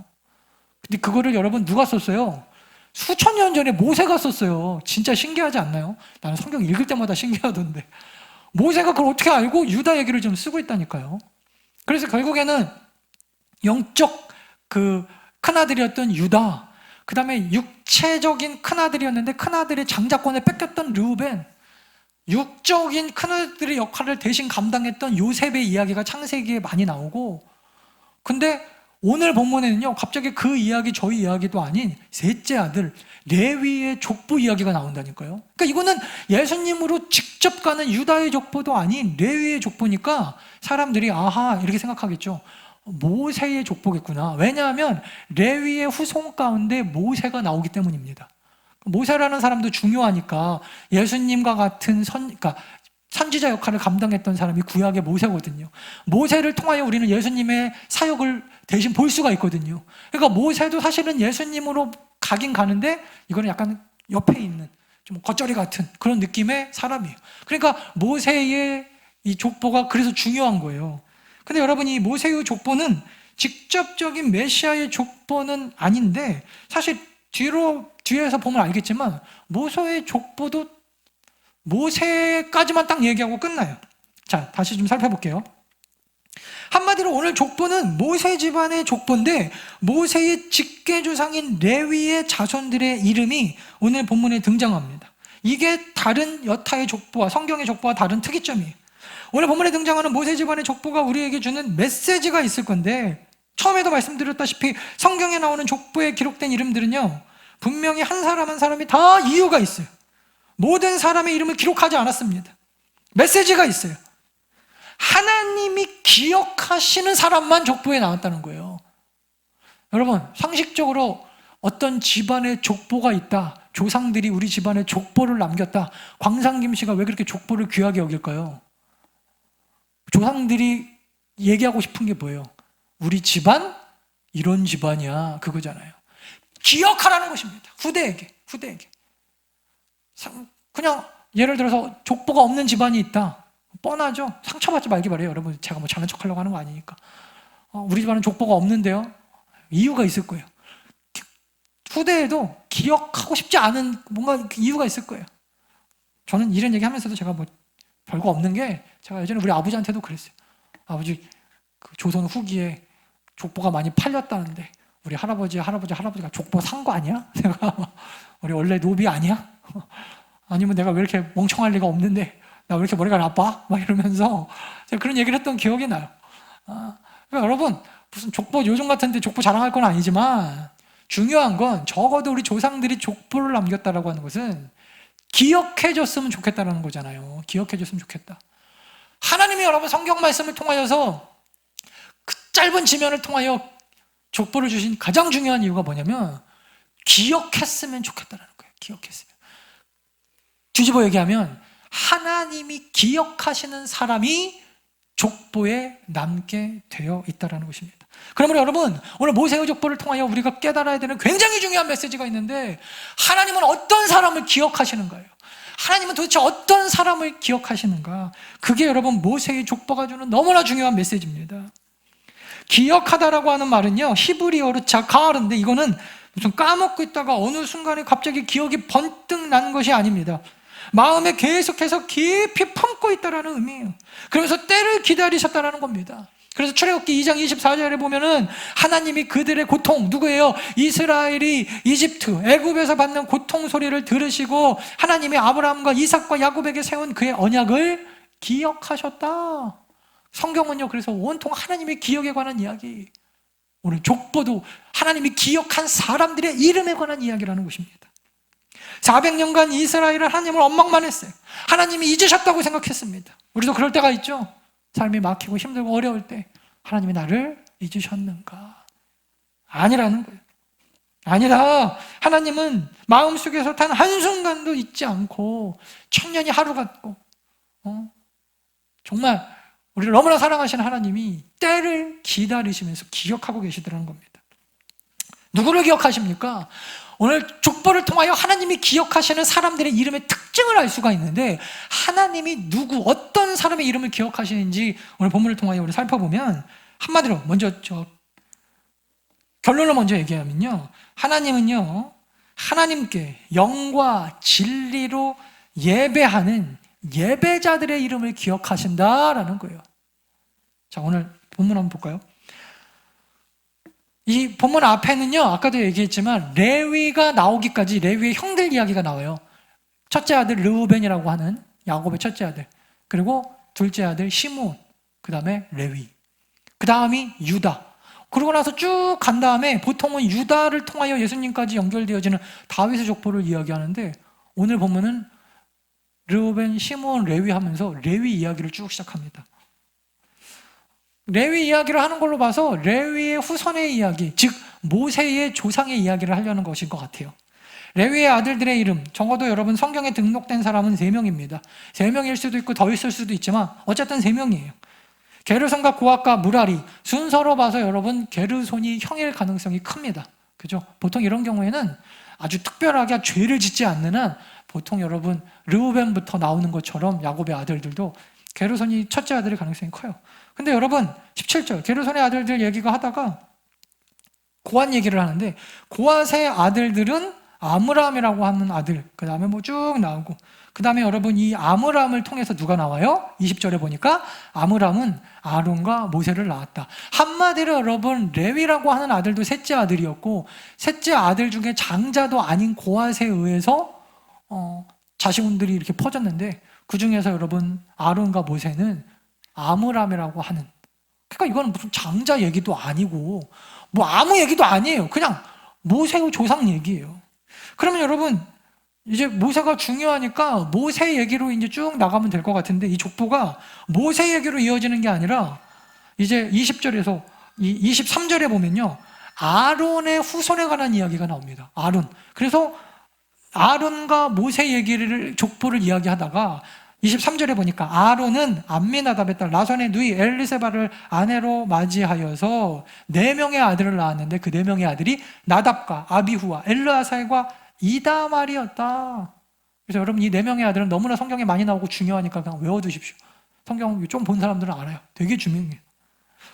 근데 그거를 여러분 누가 썼어요? 수천 년 전에 모세가 썼어요. 진짜 신기하지 않나요? 나는 성경 읽을 때마다 신기하던데 모세가 그걸 어떻게 알고 유다 얘기를 좀 쓰고 있다니까요. 그래서 결국에는 영적 그 큰아들이었던 유다, 그 다음에 육체적인 큰아들이었는데 큰아들의 장자권을 뺏겼던 르우벤, 육적인 큰아들의 역할을 대신 감당했던 요셉의 이야기가 창세기에 많이 나오고, 근데 오늘 본문에는요 갑자기 그 이야기 저희 이야기도 아닌 셋째 아들 레위의 족보 이야기가 나온다니까요. 그러니까 이거는 예수님으로 직접 가는 유다의 족보도 아닌 레위의 족보니까 사람들이 아하 이렇게 생각하겠죠. 모세의 족보겠구나. 왜냐하면 레위의 후손 가운데 모세가 나오기 때문입니다. 모세라는 사람도 중요하니까 예수님과 같은 그러니까 선지자 역할을 감당했던 사람이 구약의 모세거든요. 모세를 통하여 우리는 예수님의 사역을 대신 볼 수가 있거든요. 그러니까 모세도 사실은 예수님으로 가긴 가는데 이거는 약간 옆에 있는 좀 겉절이 같은 그런 느낌의 사람이에요. 그러니까 모세의 이 족보가 그래서 중요한 거예요. 근데 여러분 이 모세의 족보는 직접적인 메시아의 족보는 아닌데 사실 뒤에서 보면 알겠지만 모세의 족보도 모세까지만 딱 얘기하고 끝나요. 자, 다시 좀 살펴볼게요. 한마디로 오늘 족보는 모세 집안의 족보인데 모세의 직계조상인 레위의 자손들의 이름이 오늘 본문에 등장합니다. 이게 다른 여타의 족보와 성경의 족보와 다른 특이점이에요. 오늘 본문에 등장하는 모세 집안의 족보가 우리에게 주는 메시지가 있을 건데 처음에도 말씀드렸다시피 성경에 나오는 족보에 기록된 이름들은요 분명히 한 사람 한 사람이 다 이유가 있어요. 모든 사람의 이름을 기록하지 않았습니다. 메시지가 있어요. 하나님이 기억하시는 사람만 족보에 나왔다는 거예요. 여러분, 상식적으로 어떤 집안에 족보가 있다, 조상들이 우리 집안에 족보를 남겼다, 광상김 씨가 왜 그렇게 족보를 귀하게 여길까요? 조상들이 얘기하고 싶은 게 뭐예요? 우리 집안 이런 집안이야, 그거잖아요. 기억하라는 것입니다. 후대에게. 그냥 예를 들어서 족보가 없는 집안이 있다, 뻔하죠. 상처받지 말기 바래요. 여러분, 제가 뭐 잘난 척하려고 하는 거 아니니까. 우리 집안은 족보가 없는데요, 이유가 있을 거예요. 후대에도 기억하고 싶지 않은 뭔가 이유가 있을 거예요. 저는 이런 얘기 하면서도 제가 뭐 별거 없는 게, 제가 예전에 우리 아버지한테도 그랬어요. 아버지, 그 조선 후기에 족보가 많이 팔렸다는데 우리 할아버지가 족보 산 거 아니야? 내가 우리 원래 노비 아니야? 아니면 내가 왜 이렇게 멍청할 리가 없는데 나 왜 이렇게 머리가 나빠? 막 이러면서 제가 그런 얘기를 했던 기억이 나요. 그러니까 여러분, 무슨 족보 요즘 같은데 족보 자랑할 건 아니지만 중요한 건 적어도 우리 조상들이 족보를 남겼다라고 하는 것은 기억해줬으면 좋겠다라는 거잖아요. 기억해줬으면 좋겠다. 하나님이 여러분 성경 말씀을 통하여서 그 짧은 지면을 통하여 족보를 주신 가장 중요한 이유가 뭐냐면 기억했으면 좋겠다라는 거예요. 기억했으면. 뒤집어 얘기하면 하나님이 기억하시는 사람이 족보에 남게 되어 있다는 것입니다. 그러면 여러분, 오늘 모세의 족보를 통하여 우리가 깨달아야 되는 굉장히 중요한 메시지가 있는데, 하나님은 어떤 사람을 기억하시는가요? 하나님은 도대체 어떤 사람을 기억하시는가? 그게 여러분 모세의 족보가 주는 너무나 중요한 메시지입니다. 기억하다라고 하는 말은요 히브리어로 자카르인데, 이거는 무슨 까먹고 있다가 어느 순간에 갑자기 기억이 번뜩 나는 것이 아닙니다. 마음에 계속해서 깊이 품고 있다라는 의미예요. 그러면서 때를 기다리셨다라는 겁니다. 그래서 출애굽기 2장 24절에 보면은 하나님이 그들의 고통, 누구예요? 이스라엘이 이집트, 애굽에서 받는 고통 소리를 들으시고 하나님이 아브라함과 이삭과 야곱에게 세운 그의 언약을 기억하셨다. 성경은요 그래서 온통 하나님의 기억에 관한 이야기, 오늘 족보도 하나님이 기억한 사람들의 이름에 관한 이야기라는 것입니다. 400년간 이스라엘은 하나님을 원망만 했어요. 하나님이 잊으셨다고 생각했습니다. 우리도 그럴 때가 있죠. 삶이 막히고 힘들고 어려울 때 하나님이 나를 잊으셨는가? 아니라는 거예요. 아니라 하나님은 마음속에서 단 한순간도 잊지 않고 천년이 하루 같고 정말 우리를 너무나 사랑하시는 하나님이 때를 기다리시면서 기억하고 계시더라는 겁니다. 누구를 기억하십니까? 오늘 족보를 통하여 하나님이 기억하시는 사람들의 이름의 특징을 알 수가 있는데, 하나님이 누구, 어떤 사람의 이름을 기억하시는지 오늘 본문을 통하여 우리 살펴보면, 한마디로 먼저 결론을 먼저 얘기하면요, 하나님은요 하나님께 영과 진리로 예배하는 예배자들의 이름을 기억하신다라는 거예요. 자, 오늘 본문 한번 볼까요? 이 본문 앞에는요, 아까도 얘기했지만 레위가 나오기까지 레위의 형들 이야기가 나와요. 첫째 아들 르우벤이라고 하는 야곱의 첫째 아들, 그리고 둘째 아들 시므온, 그 다음에 레위, 그 다음이 유다. 그러고 나서 쭉 간 다음에 보통은 유다를 통하여 예수님까지 연결되어지는 다윗의 족보를 이야기하는데, 오늘 본문은 르우벤, 시므온, 레위 하면서 레위 이야기를 쭉 시작합니다. 레위 이야기를 하는 걸로 봐서 레위의 후손의 이야기, 즉 모세의 조상의 이야기를 하려는 것인 것 같아요. 레위의 아들들의 이름, 적어도 여러분 성경에 등록된 사람은 3명입니다. 3명일 수도 있고 더 있을 수도 있지만 어쨌든 3명이에요. 게르손과 고핫과 무라리, 순서로 봐서 여러분 게르손이 형일 가능성이 큽니다. 그죠? 보통 이런 경우에는 아주 특별하게 죄를 짓지 않는 한 보통 여러분 르우벤부터 나오는 것처럼 야곱의 아들들도 게르손이 첫째 아들의 가능성이 커요. 근데 여러분 17절 게르손의 아들들 얘기가 하다가 고핫 얘기를 하는데, 고핫의 아들들은 아므람이라고 하는 아들, 그 다음에 뭐 쭉 나오고, 그 다음에 여러분 이 아므람을 통해서 누가 나와요? 20절에 보니까 아므람은 아론과 모세를 낳았다. 한마디로 여러분 레위라고 하는 아들도 셋째 아들이었고, 셋째 아들 중에 장자도 아닌 고앗에 의해서 자식들이 이렇게 퍼졌는데, 그 중에서 여러분 아론과 모세는 아므람이라고 하는, 그러니까 이건 무슨 장자 얘기도 아니고 뭐 아무 얘기도 아니에요. 그냥 모세의 조상 얘기예요. 그러면 여러분 이제 모세가 중요하니까 모세 얘기로 이제 쭉 나가면 될 것 같은데, 이 족보가 모세 얘기로 이어지는 게 아니라 이제 20절에서 23절에 보면요, 아론의 후손에 관한 이야기가 나옵니다. 아론. 그래서 아론과 모세 얘기를, 족보를 이야기하다가 23절에 보니까 아론은 암미나답의 딸 라손의 누이 엘리세바를 아내로 맞이하여서 4명의 아들을 낳았는데, 그 4명의 아들이 나답과 아비후와 엘르아살과 이다말이었다. 그래서 여러분 이 4명의 아들은 너무나 성경에 많이 나오고 중요하니까 그냥 외워두십시오. 성경 좀 본 사람들은 알아요. 되게 중요해요.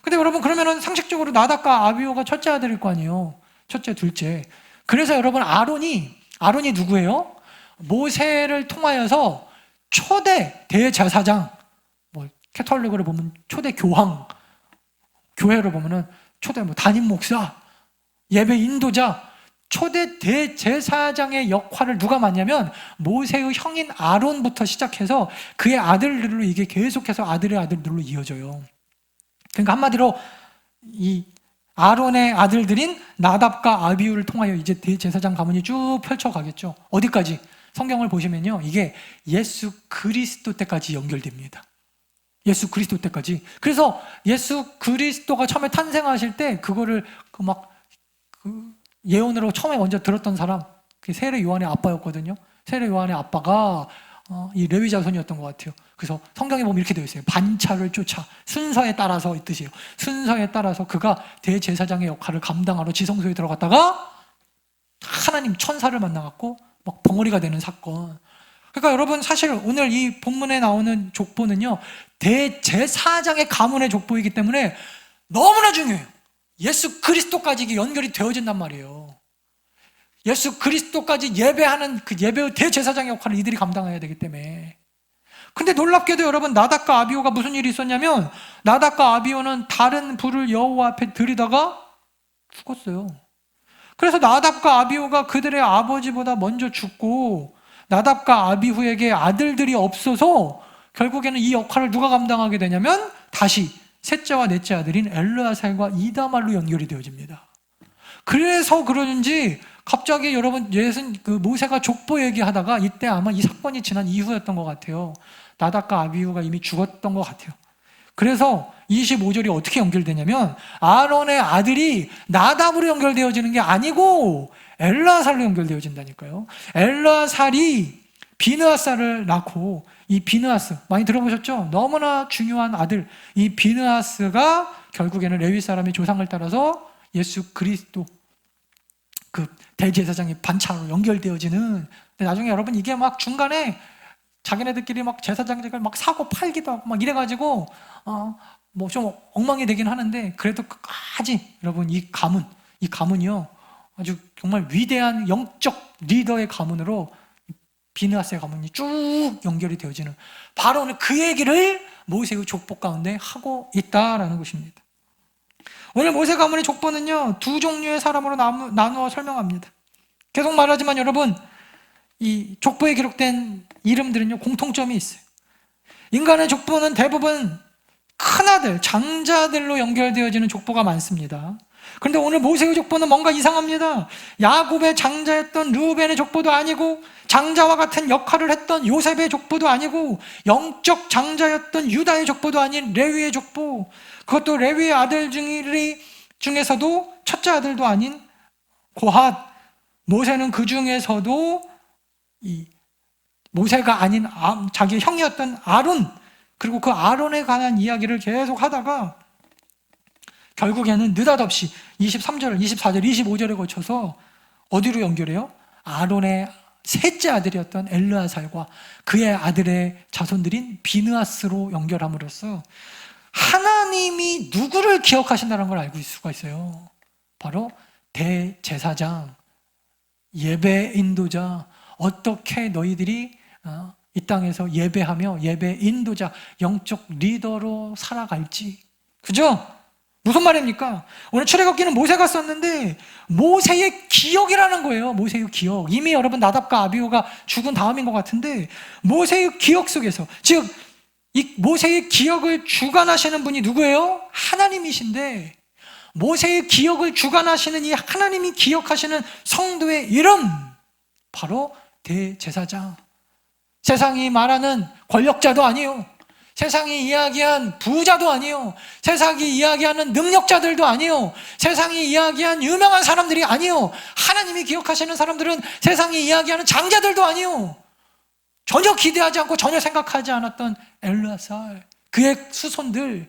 근데 여러분 그러면은 상식적으로 나답과 아비후가 첫째 아들일 거 아니에요. 첫째, 둘째. 그래서 여러분 아론이 누구예요? 모세를 통하여서 초대 대제사장, 뭐 캐톨릭으로 보면 초대 교황, 교회로 보면은 초대 뭐 담임 목사, 예배 인도자, 초대 대제사장의 역할을 누가 맡냐면 모세의 형인 아론부터 시작해서 그의 아들들로 이게 계속해서 아들의 아들들로 이어져요. 그러니까 한마디로 이 아론의 아들들인 나답과 아비후를 통하여 이제 대제사장 가문이 쭉 펼쳐가겠죠. 어디까지? 성경을 보시면요, 이게 예수 그리스도 때까지 연결됩니다. 예수 그리스도 때까지. 그래서 예수 그리스도가 처음에 탄생하실 때 그거를 예언으로 처음에 먼저 들었던 사람, 그게 세례 요한의 아빠였거든요. 세례 요한의 아빠가 이 레위 자손이었던 것 같아요. 그래서 성경에 보면 이렇게 되어 있어요. 반차를 쫓아, 순서에 따라서 이 뜻이에요. 순서에 따라서 그가 대제사장의 역할을 감당하러 지성소에 들어갔다가 하나님 천사를 만나갖고 막 벙어리가 되는 사건. 그러니까 여러분 사실 오늘 이 본문에 나오는 족보는요, 대제사장의 가문의 족보이기 때문에 너무나 중요해요. 예수 그리스도까지 이게 연결이 되어진단 말이에요. 예수 그리스도까지 예배하는 그 예배의 대제사장의 역할을 이들이 감당해야 되기 때문에. 근데 놀랍게도 여러분 나답과 아비후가 무슨 일이 있었냐면, 나답과 아비후는 다른 불을 여호와 앞에 들이다가 죽었어요. 그래서 나답과 아비후가 그들의 아버지보다 먼저 죽고, 나답과 아비후에게 아들들이 없어서 결국에는 이 역할을 누가 감당하게 되냐면 다시 셋째와 넷째 아들인 엘르아살과 이다말로 연결이 되어집니다. 그래서 그러는지 갑자기 여러분 그 모세가 족보 얘기하다가 이때 아마 이 사건이 지난 이후였던 것 같아요. 나답과 아비후가 이미 죽었던 것 같아요. 그래서 25절이 어떻게 연결되냐면 아론의 아들이 나답으로 연결되어지는 게 아니고 엘르아살로 연결되어진다니까요. 엘르아살이 비느하스를 낳고, 이 비느하스 많이 들어보셨죠? 너무나 중요한 아들, 이 비느하스가 결국에는 레위 사람의 조상을 따라서 예수 그리스도 그 대제사장의 반차로 연결되어지는. 근데 나중에 여러분 이게 막 중간에 자기네들끼리 막 제사장직을 막 사고 팔기도 하고 막 이래가지고 뭐 좀 엉망이 되긴 하는데, 그래도 끝까지 여러분 이 가문이요 아주 정말 위대한 영적 리더의 가문으로 비느하스의 가문이 쭉 연결이 되어지는, 바로 오늘 그 얘기를 모세의 족보 가운데 하고 있다라는 것입니다. 오늘 모세 가문의 족보는요 2종류의 사람으로 나누어 설명합니다. 계속 말하지만 여러분 이 족보에 기록된 이름들은요 공통점이 있어요. 인간의 족보는 대부분 큰아들, 장자들로 연결되어지는 족보가 많습니다. 그런데 오늘 모세의 족보는 뭔가 이상합니다. 야곱의 장자였던 르우벤의 족보도 아니고, 장자와 같은 역할을 했던 요셉의 족보도 아니고, 영적 장자였던 유다의 족보도 아닌 레위의 족보, 그것도 레위의 아들 중에서도 첫째 아들도 아닌 고핫, 모세는 그 중에서도 이 모세가 아닌 자기 형이었던 아론, 그리고 그 아론에 관한 이야기를 계속 하다가 결국에는 느닷없이 23절, 24절, 25절에 거쳐서 어디로 연결해요? 아론의 셋째 아들이었던 엘르아살과 그의 아들의 자손들인 비느하스로 연결함으로써 하나님이 누구를 기억하신다는 걸 알고 있을 수가 있어요. 바로 대제사장 예배 인도자, 어떻게 너희들이 이 땅에서 예배하며 예배 인도자, 영적 리더로 살아갈지. 그죠? 무슨 말입니까? 오늘 출애굽기는 모세가 썼는데 모세의 기억이라는 거예요. 모세의 기억. 이미 여러분 나답과 아비후가 죽은 다음인 것 같은데 모세의 기억 속에서, 즉 이 모세의 기억을 주관하시는 분이 누구예요? 하나님이신데, 모세의 기억을 주관하시는 이 하나님이 기억하시는 성도의 이름, 바로 대제사장. 세상이 말하는 권력자도 아니요, 세상이 이야기한 부자도 아니요, 세상이 이야기하는 능력자들도 아니요, 세상이 이야기한 유명한 사람들이 아니요, 하나님이 기억하시는 사람들은 세상이 이야기하는 장자들도 아니요, 전혀 기대하지 않고 전혀 생각하지 않았던 엘르아살, 그의 수손들.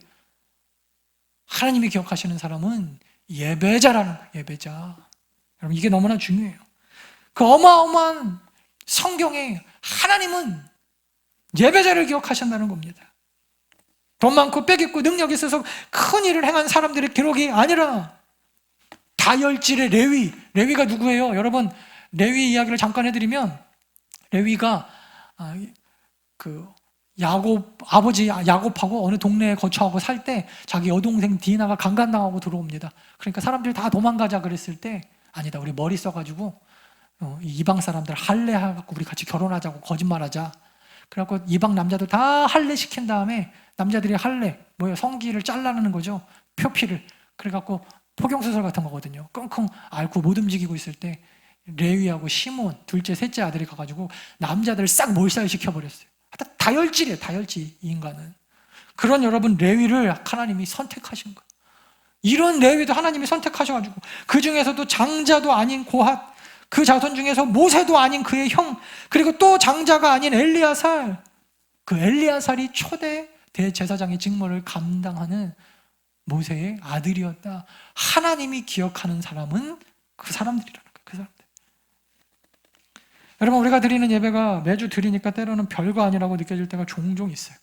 하나님이 기억하시는 사람은 예배자라는 거예요. 예배자. 여러분, 이게 너무나 중요해요. 그 어마어마한 성경에 하나님은 예배자를 기억하신다는 겁니다. 돈 많고 빽 있고 능력이 있어서 큰 일을 행한 사람들의 기록이 아니라 다혈질의 레위가 누구예요? 여러분, 레위 이야기를 잠깐 해드리면, 레위가 아버지 야곱하고 어느 동네에 거처하고 살 때 자기 여동생 디나가 강간당하고 들어옵니다. 그러니까 사람들이 다 도망가자 그랬을 때, 아니다, 우리 머리 써가지고 이방 사람들 할례해갖고 우리 같이 결혼하자고 거짓말하자. 그래갖고 이방 남자들 다 할례 시킨 다음에, 남자들이 할례 성기를 잘라내는 거죠, 표피를. 그래갖고 포경수술 같은 거거든요. 끙끙 앓고 못 움직이고 있을 때 레위하고 시몬, 둘째 셋째 아들이 가가지고 남자들을 싹 몰살시켜버렸어요. 다혈질이에요. 다혈질, 이 인간은. 그런 여러분 레위를 하나님이 선택하신 거예요. 이런 레위도 하나님이 선택하셔가지고, 그 중에서도 장자도 아닌 고핫, 그 자손 중에서 모세도 아닌 그의 형, 그리고 또 장자가 아닌 엘리야살, 그 엘리야살이 초대 대제사장의 직무를 감당하는 모세의 아들이었다. 하나님이 기억하는 사람은 그 사람들이라는 거예요. 그 사람들. 여러분, 우리가 드리는 예배가 매주 드리니까 때로는 별거 아니라고 느껴질 때가 종종 있어요.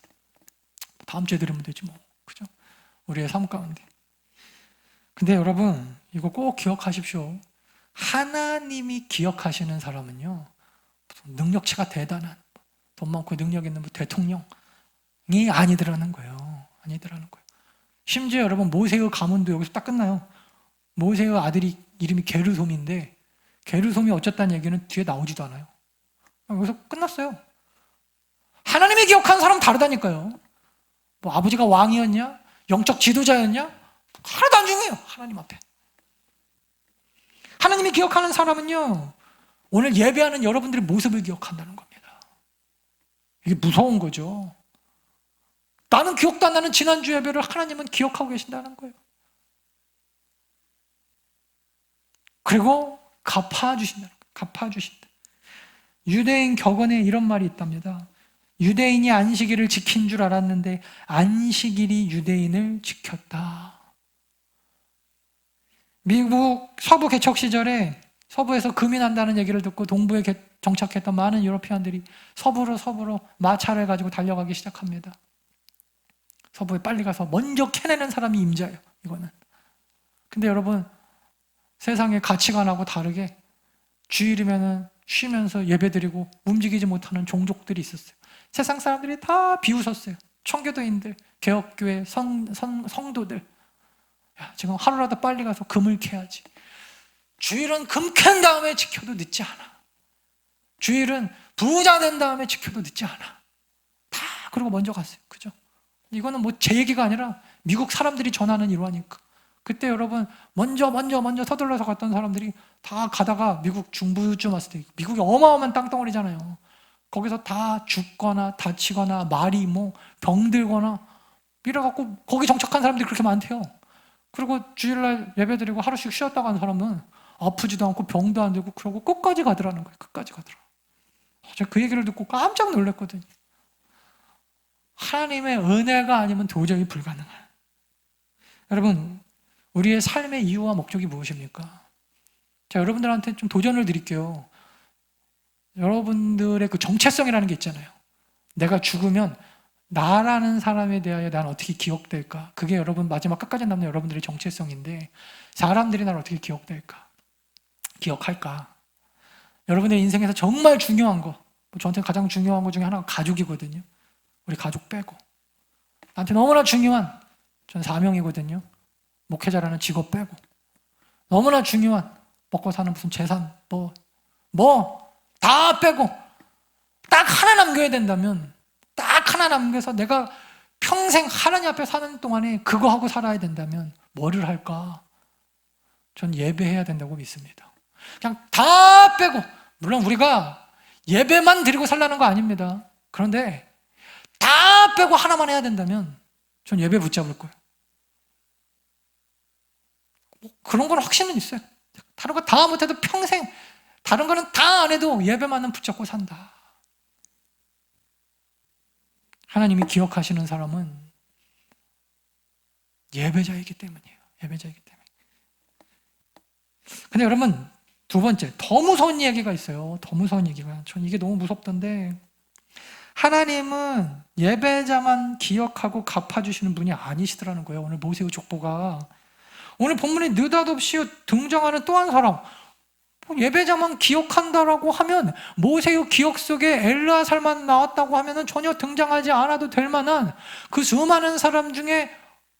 다음 주에 들으면 되지 뭐, 그죠? 우리의 삶 가운데. 근데 여러분, 이거 꼭 기억하십시오. 하나님이 기억하시는 사람은요, 능력치가 대단한, 돈 많고 능력 있는 대통령이 아니더라는 거예요. 아니더라는 거예요. 심지어 여러분, 모세의 가문도 여기서 딱 끝나요. 모세의 아들이 이름이 게르솜인데, 게르솜이 어쨌다는 얘기는 뒤에 나오지도 않아요. 여기서 끝났어요. 하나님이 기억하는 사람은 다르다니까요. 뭐 아버지가 왕이었냐, 영적 지도자였냐, 하나도 안 중요해요. 하나님 앞에. 하나님이 기억하는 사람은요, 오늘 예배하는 여러분들의 모습을 기억한다는 겁니다. 이게 무서운 거죠. 나는 기억도 안 나는 지난주 예배를 하나님은 기억하고 계신다는 거예요. 그리고 갚아주신다는 거예요. 갚아주신다. 유대인 격언에 이런 말이 있답니다. 유대인이 안식일을 지킨 줄 알았는데 안식일이 유대인을 지켰다. 미국 서부 개척 시절에 서부에서 금이 난다는 얘기를 듣고 동부에 정착했던 많은 유로피안들이 서부로 마차를 가지고 달려가기 시작합니다. 서부에 빨리 가서 먼저 캐내는 사람이 임자예요. 이거는. 근데 여러분, 세상의 가치관하고 다르게 주일이면은 쉬면서 예배드리고 움직이지 못하는 종족들이 있었어요. 세상 사람들이 다 비웃었어요. 청교도인들, 개혁교회 성도들. 야, 지금 하루라도 빨리 가서 금을 캐야지. 주일은 금 캔 다음에 지켜도 늦지 않아. 주일은 부자 된 다음에 지켜도 늦지 않아. 다 그러고 먼저 갔어요. 그죠? 이거는 뭐 제 얘기가 아니라 미국 사람들이 전하는 일화니까. 그때 여러분, 먼저 서둘러서 갔던 사람들이 다 가다가 미국 중부쯤 왔을 때, 미국이 어마어마한 땅덩어리잖아요. 거기서 다 죽거나 다치거나 말이 병들거나 이래갖고 거기 정착한 사람들이 그렇게 많대요. 그리고 주일날 예배드리고 하루씩 쉬었다 간 사람은 아프지도 않고 병도 안 들고 그러고 끝까지 가더라는 거예요. 끝까지 가더라. 제가 그 얘기를 듣고 깜짝 놀랐거든요. 하나님의 은혜가 아니면 도저히 불가능한. 여러분, 우리의 삶의 이유와 목적이 무엇입니까? 자, 여러분들한테 좀 도전을 드릴게요. 여러분들의 그 정체성이라는 게 있잖아요. 내가 죽으면 나라는 사람에 대하여 난 어떻게 기억될까? 그게 여러분 마지막 끝까지 남는 여러분들의 정체성인데, 사람들이 날 어떻게 기억될까? 기억할까? 여러분의 인생에서 정말 중요한 거, 저한테 가장 중요한 것 중에 하나가 가족이거든요. 우리 가족 빼고. 나한테 너무나 중요한 전 사명이거든요. 목회자라는 직업 빼고. 너무나 중요한 먹고 사는 무슨 재산, 다 빼고 딱 하나 남겨야 된다면, 딱 하나 남겨서 내가 평생 하나님 앞에 사는 동안에 그거 하고 살아야 된다면 뭐를 할까? 전 예배해야 된다고 믿습니다. 그냥 다 빼고, 물론 우리가 예배만 드리고 살라는 거 아닙니다. 그런데 다 빼고 하나만 해야 된다면 전 예배 붙잡을 거예요. 그런 건 확신은 있어요. 다른 거 다 못해도 평생, 다른 거는 다 안 해도 예배만은 붙잡고 산다. 하나님이 기억하시는 사람은 예배자이기 때문이에요. 예배자이기 때문에. 근데 여러분, 두 번째, 더 무서운 얘기가 있어요. 더 무서운 얘기가. 전 이게 너무 무섭던데, 하나님은 예배자만 기억하고 갚아주시는 분이 아니시더라는 거예요. 오늘 모세의 족보가. 오늘 본문에 느닷없이 등장하는 또 한 사람, 예배자만 기억한다라고 하면, 모세의 기억 속에 엘르아살만 나왔다고 하면 전혀 등장하지 않아도 될 만한 그 수많은 사람 중에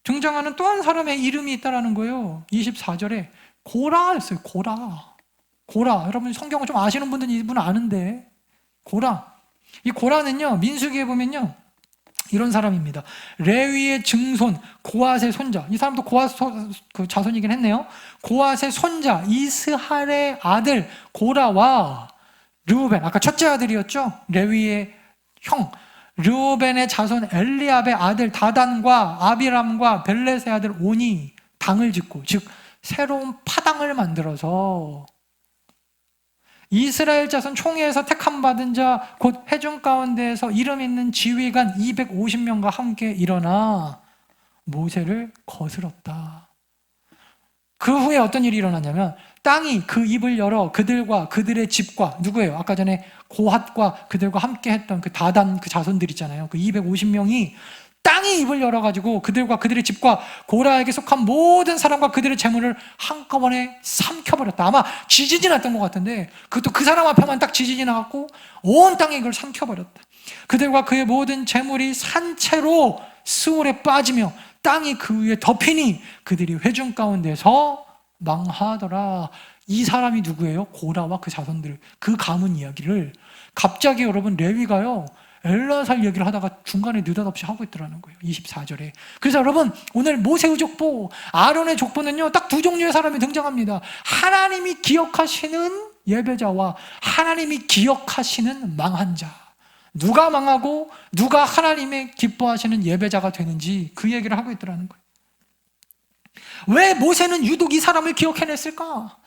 등장하는 또 한 사람의 이름이 있다라는 거예요. 24절에 고라 했어요. 고라. 여러분 성경을 좀 아시는 분들은 이분 아는데, 고라. 이 고라는요, 민수기에 보면요, 이런 사람입니다. 레위의 증손 고앗의 손자. 이 사람도 고앗 그 자손이긴 했네요. 고앗의 손자 이스할의 아들 고라와 르우벤, 아까 첫째 아들이었죠. 레위의 형 르우벤의 자손 엘리압의 아들 다단과 아비람과 벨렛의 아들 온이 당을 짓고, 즉 새로운 파당을 만들어서 이스라엘 자손 총회에서 택함 받은 자 곧 회중 가운데에서 이름 있는 지휘관 250명과 함께 일어나 모세를 거스렀다. 그 후에 어떤 일이 일어났냐면, 땅이 그 입을 열어 그들과 그들의 집과, 누구예요? 아까 전에 고핫과 그들과 함께 했던 그 다단 그 자손들 있잖아요. 그 250명이 땅이 입을 열어가지고 그들과 그들의 집과 고라에게 속한 모든 사람과 그들의 재물을 한꺼번에 삼켜버렸다. 아마 지진이 났던 것 같은데, 그것도 그 사람 앞에만 딱 지진이 나갖고 온 땅에 이걸 삼켜버렸다. 그들과 그의 모든 재물이 산채로 스올에 빠지며 땅이 그 위에 덮이니 그들이 회중 가운데서 망하더라. 이 사람이 누구예요? 고라와 그 자손들, 그 가문 이야기를 갑자기 여러분 레위가요, 엘르아살 얘기를 하다가 중간에 느닷없이 하고 있더라는 거예요. 24절에. 그래서 여러분, 오늘 모세의 족보, 아론의 족보는요, 딱 두 종류의 사람이 등장합니다. 하나님이 기억하시는 예배자와 하나님이 기억하시는 망한 자. 누가 망하고 누가 하나님의 기뻐하시는 예배자가 되는지 그 얘기를 하고 있더라는 거예요. 왜 모세는 유독 이 사람을 기억해냈을까?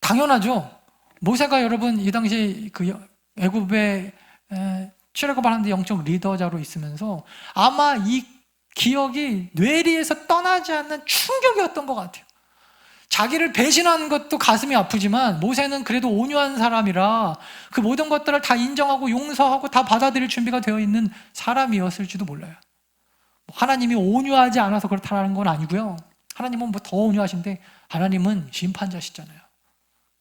당연하죠. 모세가 여러분 이 당시 그 애굽의 출애굽하는데 영적 리더자로 있으면서 아마 이 기억이 뇌리에서 떠나지 않는 충격이었던 것 같아요. 자기를 배신한 것도 가슴이 아프지만 모세는 그래도 온유한 사람이라 그 모든 것들을 다 인정하고 용서하고 다 받아들일 준비가 되어 있는 사람이었을지도 몰라요. 하나님이 온유하지 않아서 그렇다는 건 아니고요. 하나님은 뭐 더 온유하신데 하나님은 심판자시잖아요.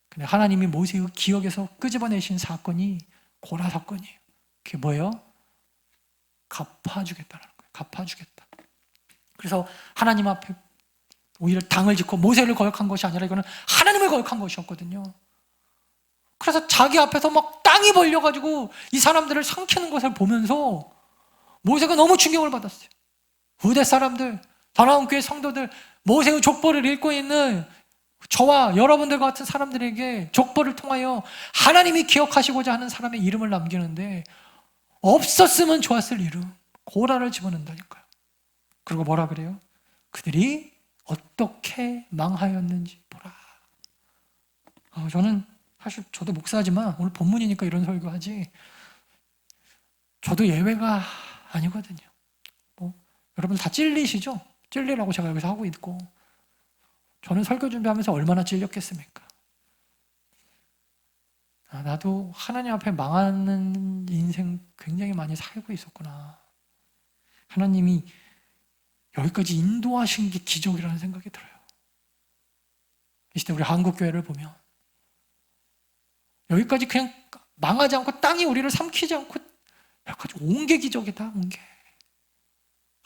근데 하나님이 모세의 기억에서 끄집어내신 사건이 고라 사건이에요. 그게 뭐예요? 갚아주겠다는 거예요. 갚아주겠다. 그래서 하나님 앞에 오히려 당을 짓고 모세를 거역한 것이 아니라 이거는 하나님을 거역한 것이었거든요. 그래서 자기 앞에서 막 땅이 벌려가지고 이 사람들을 삼키는 것을 보면서 모세가 너무 충격을 받았어요. 후대 사람들, 다나온교회 성도들, 모세의 족보를 읽고 있는 저와 여러분들 같은 사람들에게 족보를 통하여 하나님이 기억하시고자 하는 사람의 이름을 남기는데, 없었으면 좋았을 이름 고라를 집어넣는다니까요. 그리고 뭐라 그래요? 그들이 어떻게 망하였는지 보라. 저는 사실 저도 목사지만 오늘 본문이니까 이런 설교하지, 저도 예외가 아니거든요. 여러분 다 찔리시죠? 찔리라고 제가 여기서 하고 있고, 저는 설교 준비하면서 얼마나 찔렸겠습니까? 나도 하나님 앞에 망하는 인생 굉장히 많이 살고 있었구나. 하나님이 여기까지 인도하신 게 기적이라는 생각이 들어요. 이 시대 우리 한국교회를 보면 여기까지 그냥 망하지 않고 땅이 우리를 삼키지 않고 여기까지 온 게 기적이다. 온 게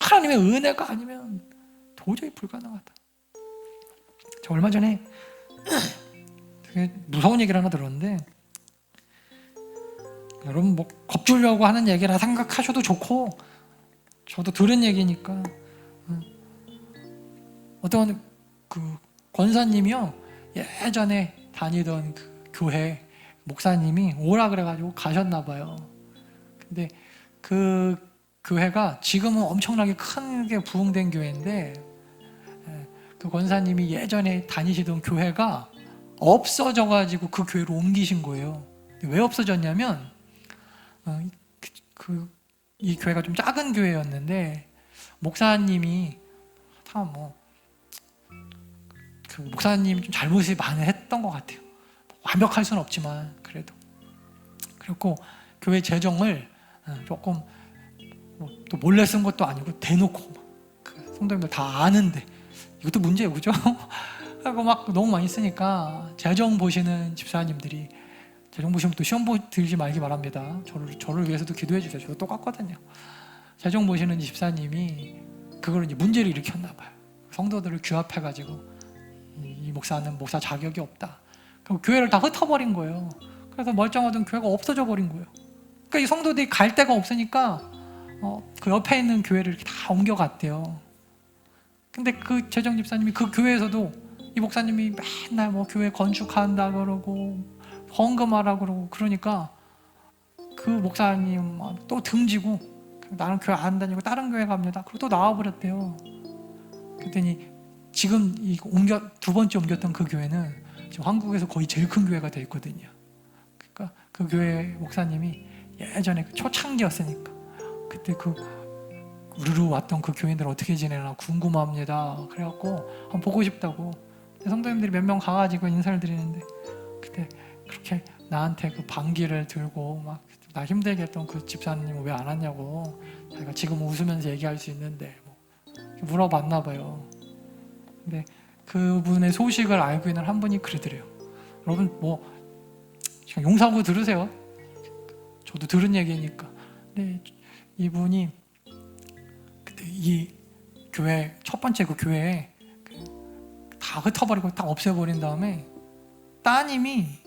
하나님의 은혜가 아니면 도저히 불가능하다. 저 얼마 전에 되게 무서운 얘기를 하나 들었는데, 여러분 뭐 겁주려고 하는 얘기라 생각하셔도 좋고, 저도 들은 얘기니까, 어떤 그 권사님이요, 예전에 다니던 그 교회 목사님이 오라 그래가지고 가셨나 봐요. 근데 그 교회가 지금은 엄청나게 크게 부흥된 교회인데, 그 권사님이 예전에 다니시던 교회가 없어져가지고 그 교회로 옮기신 거예요. 왜 없어졌냐면, 이 교회가 좀 작은 교회였는데, 목사님이 그 목사님이 좀 잘못이 많이 했던 것 같아요. 완벽할 수는 없지만 그래도. 그리고 교회 재정을 조금 또 몰래 쓴 것도 아니고 대놓고 그 성도님들 다 아는데, 이것도 문제예요, 그죠? 하고 막 너무 많이 쓰니까 재정 보시는 집사님들이, 재정 보시면 또 시험 들지 말기 바랍니다. 저를 위해서도 기도해 주세요. 저도 똑같거든요. 재정 보시는 집사님이 그걸 이제 문제를 일으켰나 봐요. 성도들을 규합해가지고 이 목사는 목사 자격이 없다. 그리고 교회를 다 흩어버린 거예요. 그래서 멀쩡하던 교회가 없어져 버린 거예요. 그러니까 이 성도들이 갈 데가 없으니까 그 옆에 있는 교회를 이렇게 다 옮겨갔대요. 근데 그 재정 집사님이 그 교회에서도 이 목사님이 맨날 뭐 교회 건축한다 그러고 헌금하라 그러고, 그러니까 그 목사님 또 등지고 나는 교회 안 다니고 다른 교회 갑니다. 그리고 또 나와버렸대요. 그랬더니 지금 두 번째 옮겼던 그 교회는 지금 한국에서 거의 제일 큰 교회가 돼 있거든요. 그러니까 그 교회 목사님이 예전에 초창기였으니까 그때 우르르 왔던 그 교인들 어떻게 지내나 궁금합니다. 그래갖고 한번 보고 싶다고 성도님들이 몇 명 가가지고 인사를 드리는데, 그때 그렇게 나한테 그 반기를 들고 막 나 힘들게 했던 그 집사님은 왜 안 왔냐고, 자기가 지금 웃으면서 얘기할 수 있는데 뭐 물어봤나 봐요. 근데 그분의 소식을 알고 있는 한 분이 그러더래요. 여러분 뭐 용서하고 들으세요. 저도 들은 얘기니까. 근데 이분이 그때 이 교회 첫 번째 그 교회에 다 흩어버리고 다 없애버린 다음에 따님이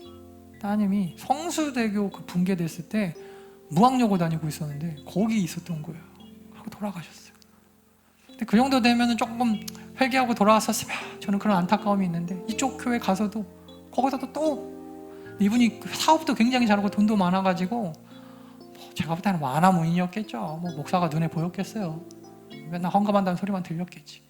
성수대교 그 붕괴됐을 때 무학여고 다니고 있었는데 거기 있었던 거예요. 그리고 돌아가셨어요. 근데 그 정도 되면은 조금 회개하고 돌아왔었으면, 저는 그런 안타까움이 있는데, 이쪽 교회 가서도 거기서도 또 이분이 사업도 굉장히 잘하고 돈도 많아가지고 제가 볼 때는 아나무인이었겠죠. 뭐 목사가 눈에 보였겠어요. 맨날 헌금한다는 소리만 들렸겠지.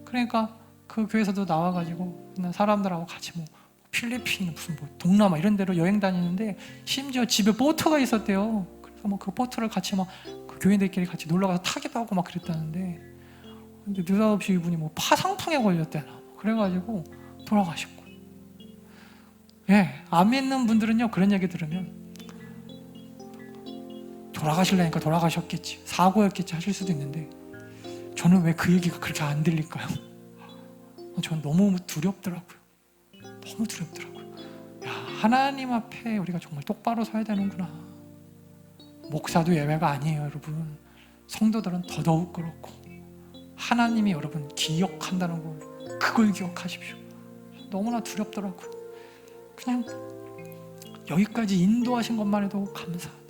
그러니까 그 교회에서도 나와가지고 맨날 사람들하고 같이 뭐 필리핀 무슨 뭐 동남아 이런 데로 여행 다니는데, 심지어 집에 보트가 있었대요. 그래서 뭐 그 보트를 같이 막 그 교인들끼리 같이 놀러 가서 타기도 하고 막 그랬다는데, 근데 느닷없이 이분이 뭐 파상풍에 걸렸대나 그래가지고 돌아가셨고. 안 믿는 분들은요, 그런 얘기 들으면 돌아가시려니까 돌아가셨겠지, 사고였겠지 하실 수도 있는데, 저는 왜 그 얘기가 그렇게 안 들릴까요? 저는 너무 두렵더라고요. 너무 두렵더라고요. 하나님 앞에 우리가 정말 똑바로 서야 되는구나. 목사도 예외가 아니에요, 여러분. 성도들은 더더욱 그렇고, 하나님이 여러분 기억한다는 걸, 그걸 기억하십시오. 너무나 두렵더라고요. 그냥 여기까지 인도하신 것만 해도 감사하다.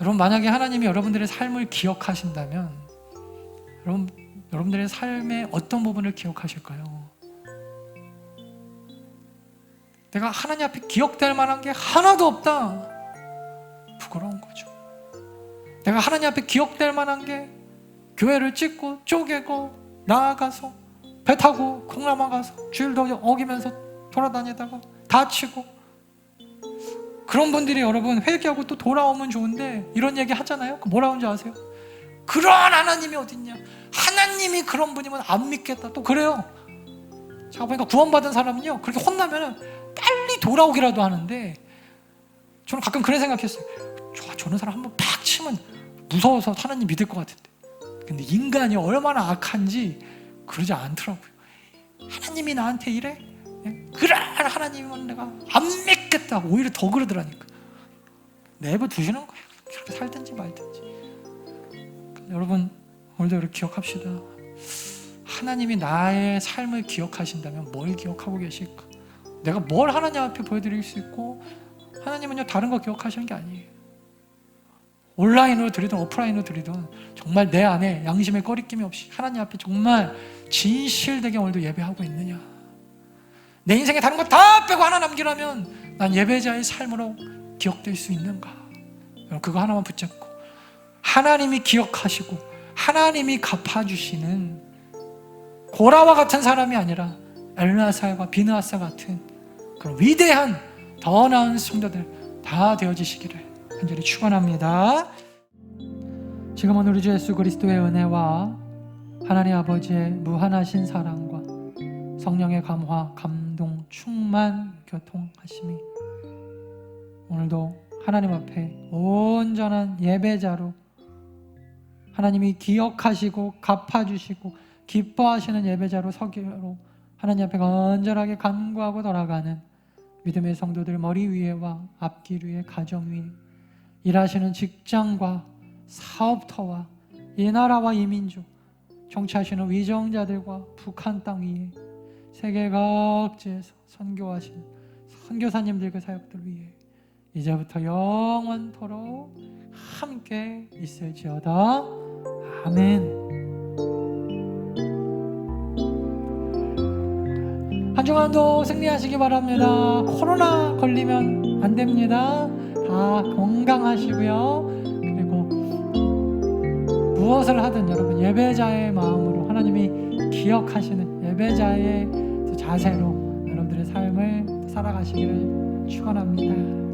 여러분, 만약에 하나님이 여러분들의 삶을 기억하신다면 여러분들의 삶의 어떤 부분을 기억하실까요? 내가 하나님 앞에 기억될 만한 게 하나도 없다. 부끄러운 거죠. 내가 하나님 앞에 기억될 만한 게 교회를 찍고 쪼개고 나아가서 배 타고 동남아 가서 주일도 어기면서 돌아다니다가 다치고, 그런 분들이 여러분 회개하고 또 돌아오면 좋은데 이런 얘기 하잖아요. 뭐라고 하는지 아세요? 그런 하나님이 어딨냐, 하나님이 그런 분이면 안 믿겠다, 또 그래요. 제가 보니까 구원받은 사람은요, 그렇게 혼나면 빨리 돌아오기라도 하는데, 저는 가끔 그런 생각했어요. 저런 사람 한번 팍 치면 무서워서 하나님 믿을 것 같은데, 근데 인간이 얼마나 악한지 그러지 않더라고요. 하나님이 나한테 이래? 그래 하나님은 내가 안 믿겠다 오히려 더 그러더라니까. 내버 두시는 거예요. 그렇게 살든지 말든지. 여러분 오늘도 이렇게 기억합시다. 하나님이 나의 삶을 기억하신다면 뭘 기억하고 계실까? 내가 뭘 하나님 앞에 보여드릴 수 있고, 하나님은요 다른 거 기억하시는 게 아니에요. 온라인으로 드리든 오프라인으로 드리든 정말 내 안에 양심의 꺼리낌이 없이 하나님 앞에 정말 진실되게 오늘도 예배하고 있느냐. 내 인생에 다른 거 다 빼고 하나 남기라면 난 예배자의 삶으로 기억될 수 있는가? 그거 하나만 붙잡고 하나님이 기억하시고 하나님이 갚아주시는 고라와 같은 사람이 아니라 엘나사와 비느하사 같은 그런 위대한 더 나은 성도들 다 되어지시기를 간절히 축원합니다. 지금은 우리 주 예수 그리스도의 은혜와 하나님 아버지의 무한하신 사랑과 성령의 감화, 감동, 충만, 교통하심이 오늘도 하나님 앞에 온전한 예배자로 하나님이 기억하시고 갚아주시고 기뻐하시는 예배자로 서기로 하나님 앞에 건전하게 간구하고 돌아가는 믿음의 성도들 머리 위에와 앞길 위에 가정 위에 일하시는 직장과 사업터와 이 나라와 이 민족 정치하시는 위정자들과 북한 땅 위에 세계 각지에서 선교하시는 선교사님들 그 사역들 위에 이제부터 영원토록 함께 있을지어다. 아멘. 한 주간도 승리하시기 바랍니다. 코로나 걸리면 안 됩니다. 다 건강하시고요. 그리고 무엇을 하든 여러분 예배자의 마음으로 하나님이 기억하시는 예배자의 자세로 여러분들의 삶을 살아가시기를 축원합니다.